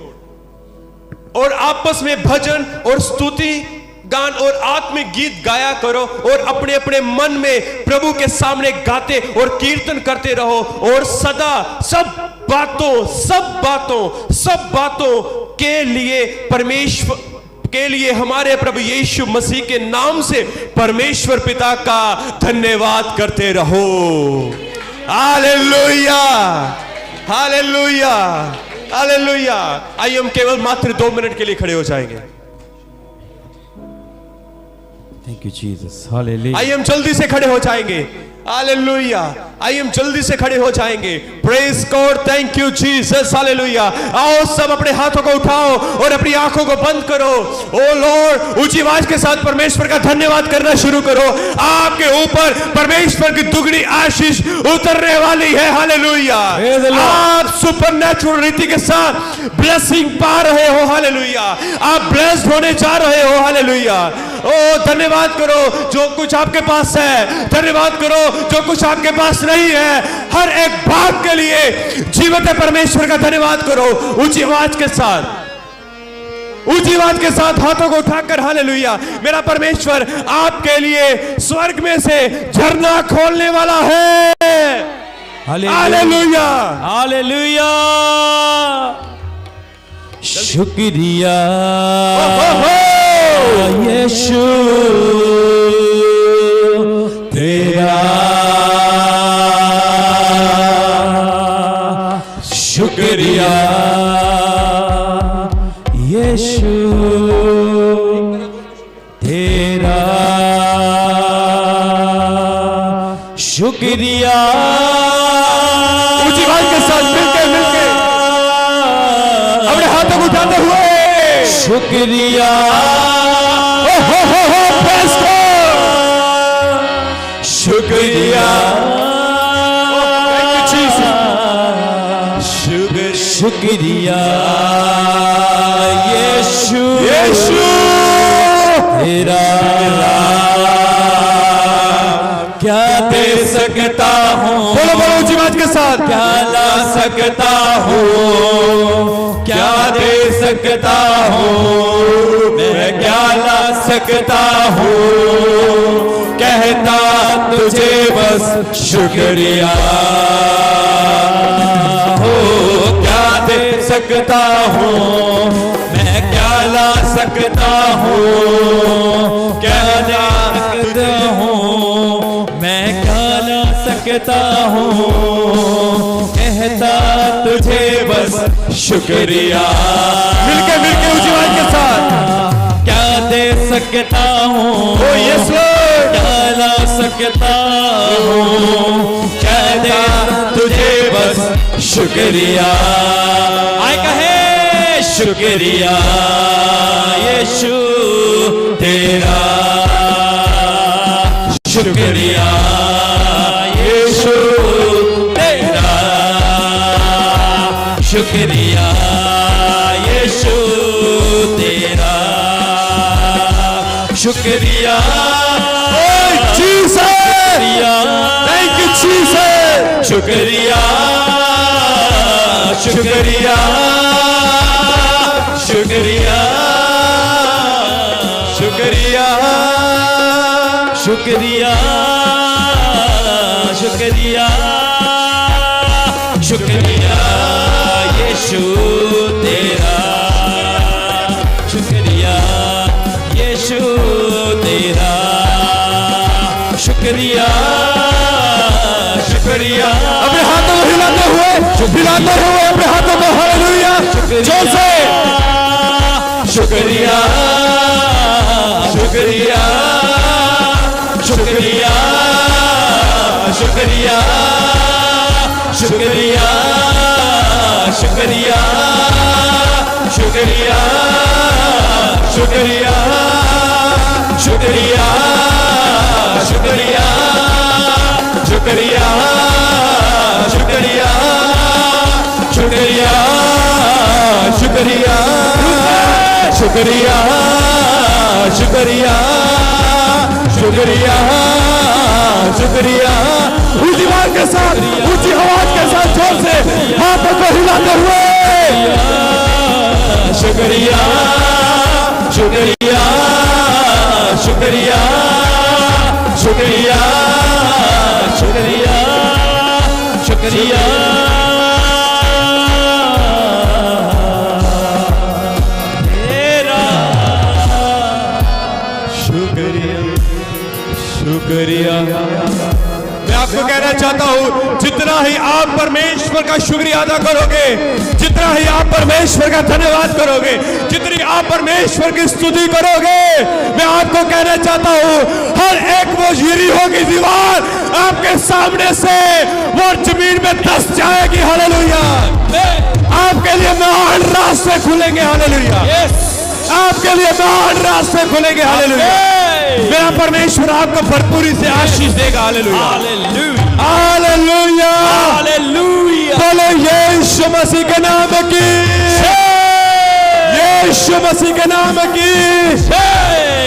और आपस में भजन और स्तुति गान और आत्मिक गीत गाया करो और अपने अपने मन में प्रभु के सामने गाते और कीर्तन करते रहो, और सदा सब बातों के लिए परमेश्वर के लिए हमारे प्रभु यीशु मसीह के नाम से परमेश्वर पिता का धन्यवाद करते रहो। Hallelujah, hallelujah, hallelujah. आइए हम केवल मात्र 2 मिनट के लिए खड़े हो जाएंगे। Thank you Jesus, hallelujah. आइए हम जल्दी से खड़े हो जाएंगे। हालेलुया। आइए हम जल्दी से खड़े हो जाएंगे। Praise God, thank you Jesus, hallelujah. आओ सब अपने हाथों को उठाओ और अपनी आंखों को बंद करो। ओ लॉर्ड, ऊंची आवाज के साथ परमेश्वर का धन्यवाद करना शुरू करो। आपके ऊपर परमेश्वर की दुगनी आशीष उतरने वाली है। हालेलुया। आप सुपरनैचुरल रीति के साथ ब्लेसिंग पा रहे हो। हालेलुया। आप ब्लेस्ड होने जा रहे हो। हालेलुया। ओ धन्यवाद करो जो कुछ आपके पास है, धन्यवाद करो जो कुछ आपके पास नहीं है। हर एक बात के लिए जीवंत परमेश्वर का धन्यवाद करो। ऊंची आवाज के साथ, ऊंची आवाज के साथ हाथों को उठाकर हालेलुया। मेरा परमेश्वर आपके लिए स्वर्ग में से झरना खोलने वाला है। Hallelujah, hallelujah. शुक्रिया यीशु तेरा, शुक्रिया यीशु तेरा, शुक्रिया। ऊंची आवाज के साथ मिलके अपने हाथों को उठाते हुए शुक्रिया, शुक्रिया, शुक्रिया यीशु, यीशु तेरा। क्या दे सकता हूँ, बोलो बोलो ऊंची आवाज के साथ, क्या ला सकता हूँ, क्या दे सकता हूँ, मैं क्या ला सकता हूँ, कहता तुझे बस शुक्रिया हो। क्या दे सकता हूँ, मैं क्या ला सकता हूँ, क्या ला सकता हूँ, मैं क्या ला सकता हूँ, कहता तुझे बस शुक्रिया। मिलके ऊंची आवाज के साथ, क्या दे सकता हूँ, ओ यस लॉर्ड, क्या ला सकता हूँ, कहता तुझे बस शुक्रिया। आए कहे शुक्रिया यीशु तेरा, शुक्रिया यीशु तेरा, शुक्रिया यीशु तेरा, शुक्रिया जीसस, थैंक यू जीसस, शुक्रिया, शुक्रिया, शुक्रिया, शुक्रिया, शुक्रिया, शुक्रिया, शुक्रिया यीशु तेरा, शुक्रिया यीशु तेरा, शुक्रिया, शुक्रिया। अपने हाथों को हिलाते हुए अपने हाथों को हालेलुया जोर से, शुक्रिया, शुक्रिया, शुक्रिया, शुक्रिया, शुक्रिया, शुक्रिया, शुक्रिया, शुक्रिया, शुक्रिया, शुक्रिया, शुक्रिया, शुक्रिया, शुक्रिया, शुक्रिया, शुक्रिया, शुक्रिया, शुक्रिया, शुक्रिया। ऊंची आवाज के साथ, ऊंची आवाज के साथ जोर से हाथों को हिलाते हुए शुक्रिया, शुक्रिया, शुक्रिया, शुक्रिया, शुक्रिया, शुक्रिया। शुक्रिया, शुक्रिया, मैं आपको कहना चाहता हूं, जितना ही आप परमेश्वर का शुक्रिया अदा करोगे, जितना ही आप परमेश्वर का धन्यवाद करोगे, जितनी आप परमेश्वर की स्तुति करोगे, मैं आपको कहना चाहता हूं, हर एक वो यरीहो की दीवार आपके सामने से वो जमीन में धंस जाएगी। हालेलुया। आपके लिए महान रास्ते खुलेंगे। हालेलुया। आपके लिए महान रास्ते खुलेंगे। हालेलुया। मेरा परमेश्वर आपको भरपूरी से आशीष देगा। हालेलुया। हालेलुया। हालेलुया। बोलो यीशु मसीह के नाम की, यीशु मसीह के नाम की।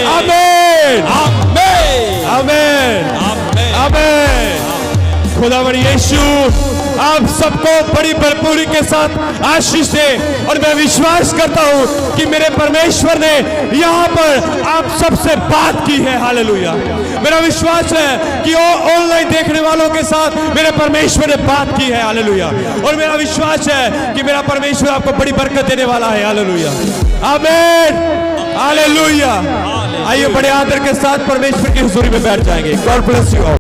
आमीन। आमीन। आमीन। आमीन। खुदावंद यीशु आप सबको बड़ी भरपूरी के साथ आशीष दे। और मैं विश्वास करता हूं कि मेरे परमेश्वर ने यहां पर आप सबसे बात की है। हालेलुया। मेरा विश्वास है कि ऑनलाइन देखने वालों के साथ मेरे परमेश्वर ने बात की है। हालेलुया। और मेरा विश्वास है कि मेरा परमेश्वर आपको बड़ी बरकत देने वाला है। हालेलुया। आमीन। हालेलुया। आइए बड़े आदर के साथ परमेश्वर की हुजूरी में बैठ जाएंगे। God bless you all.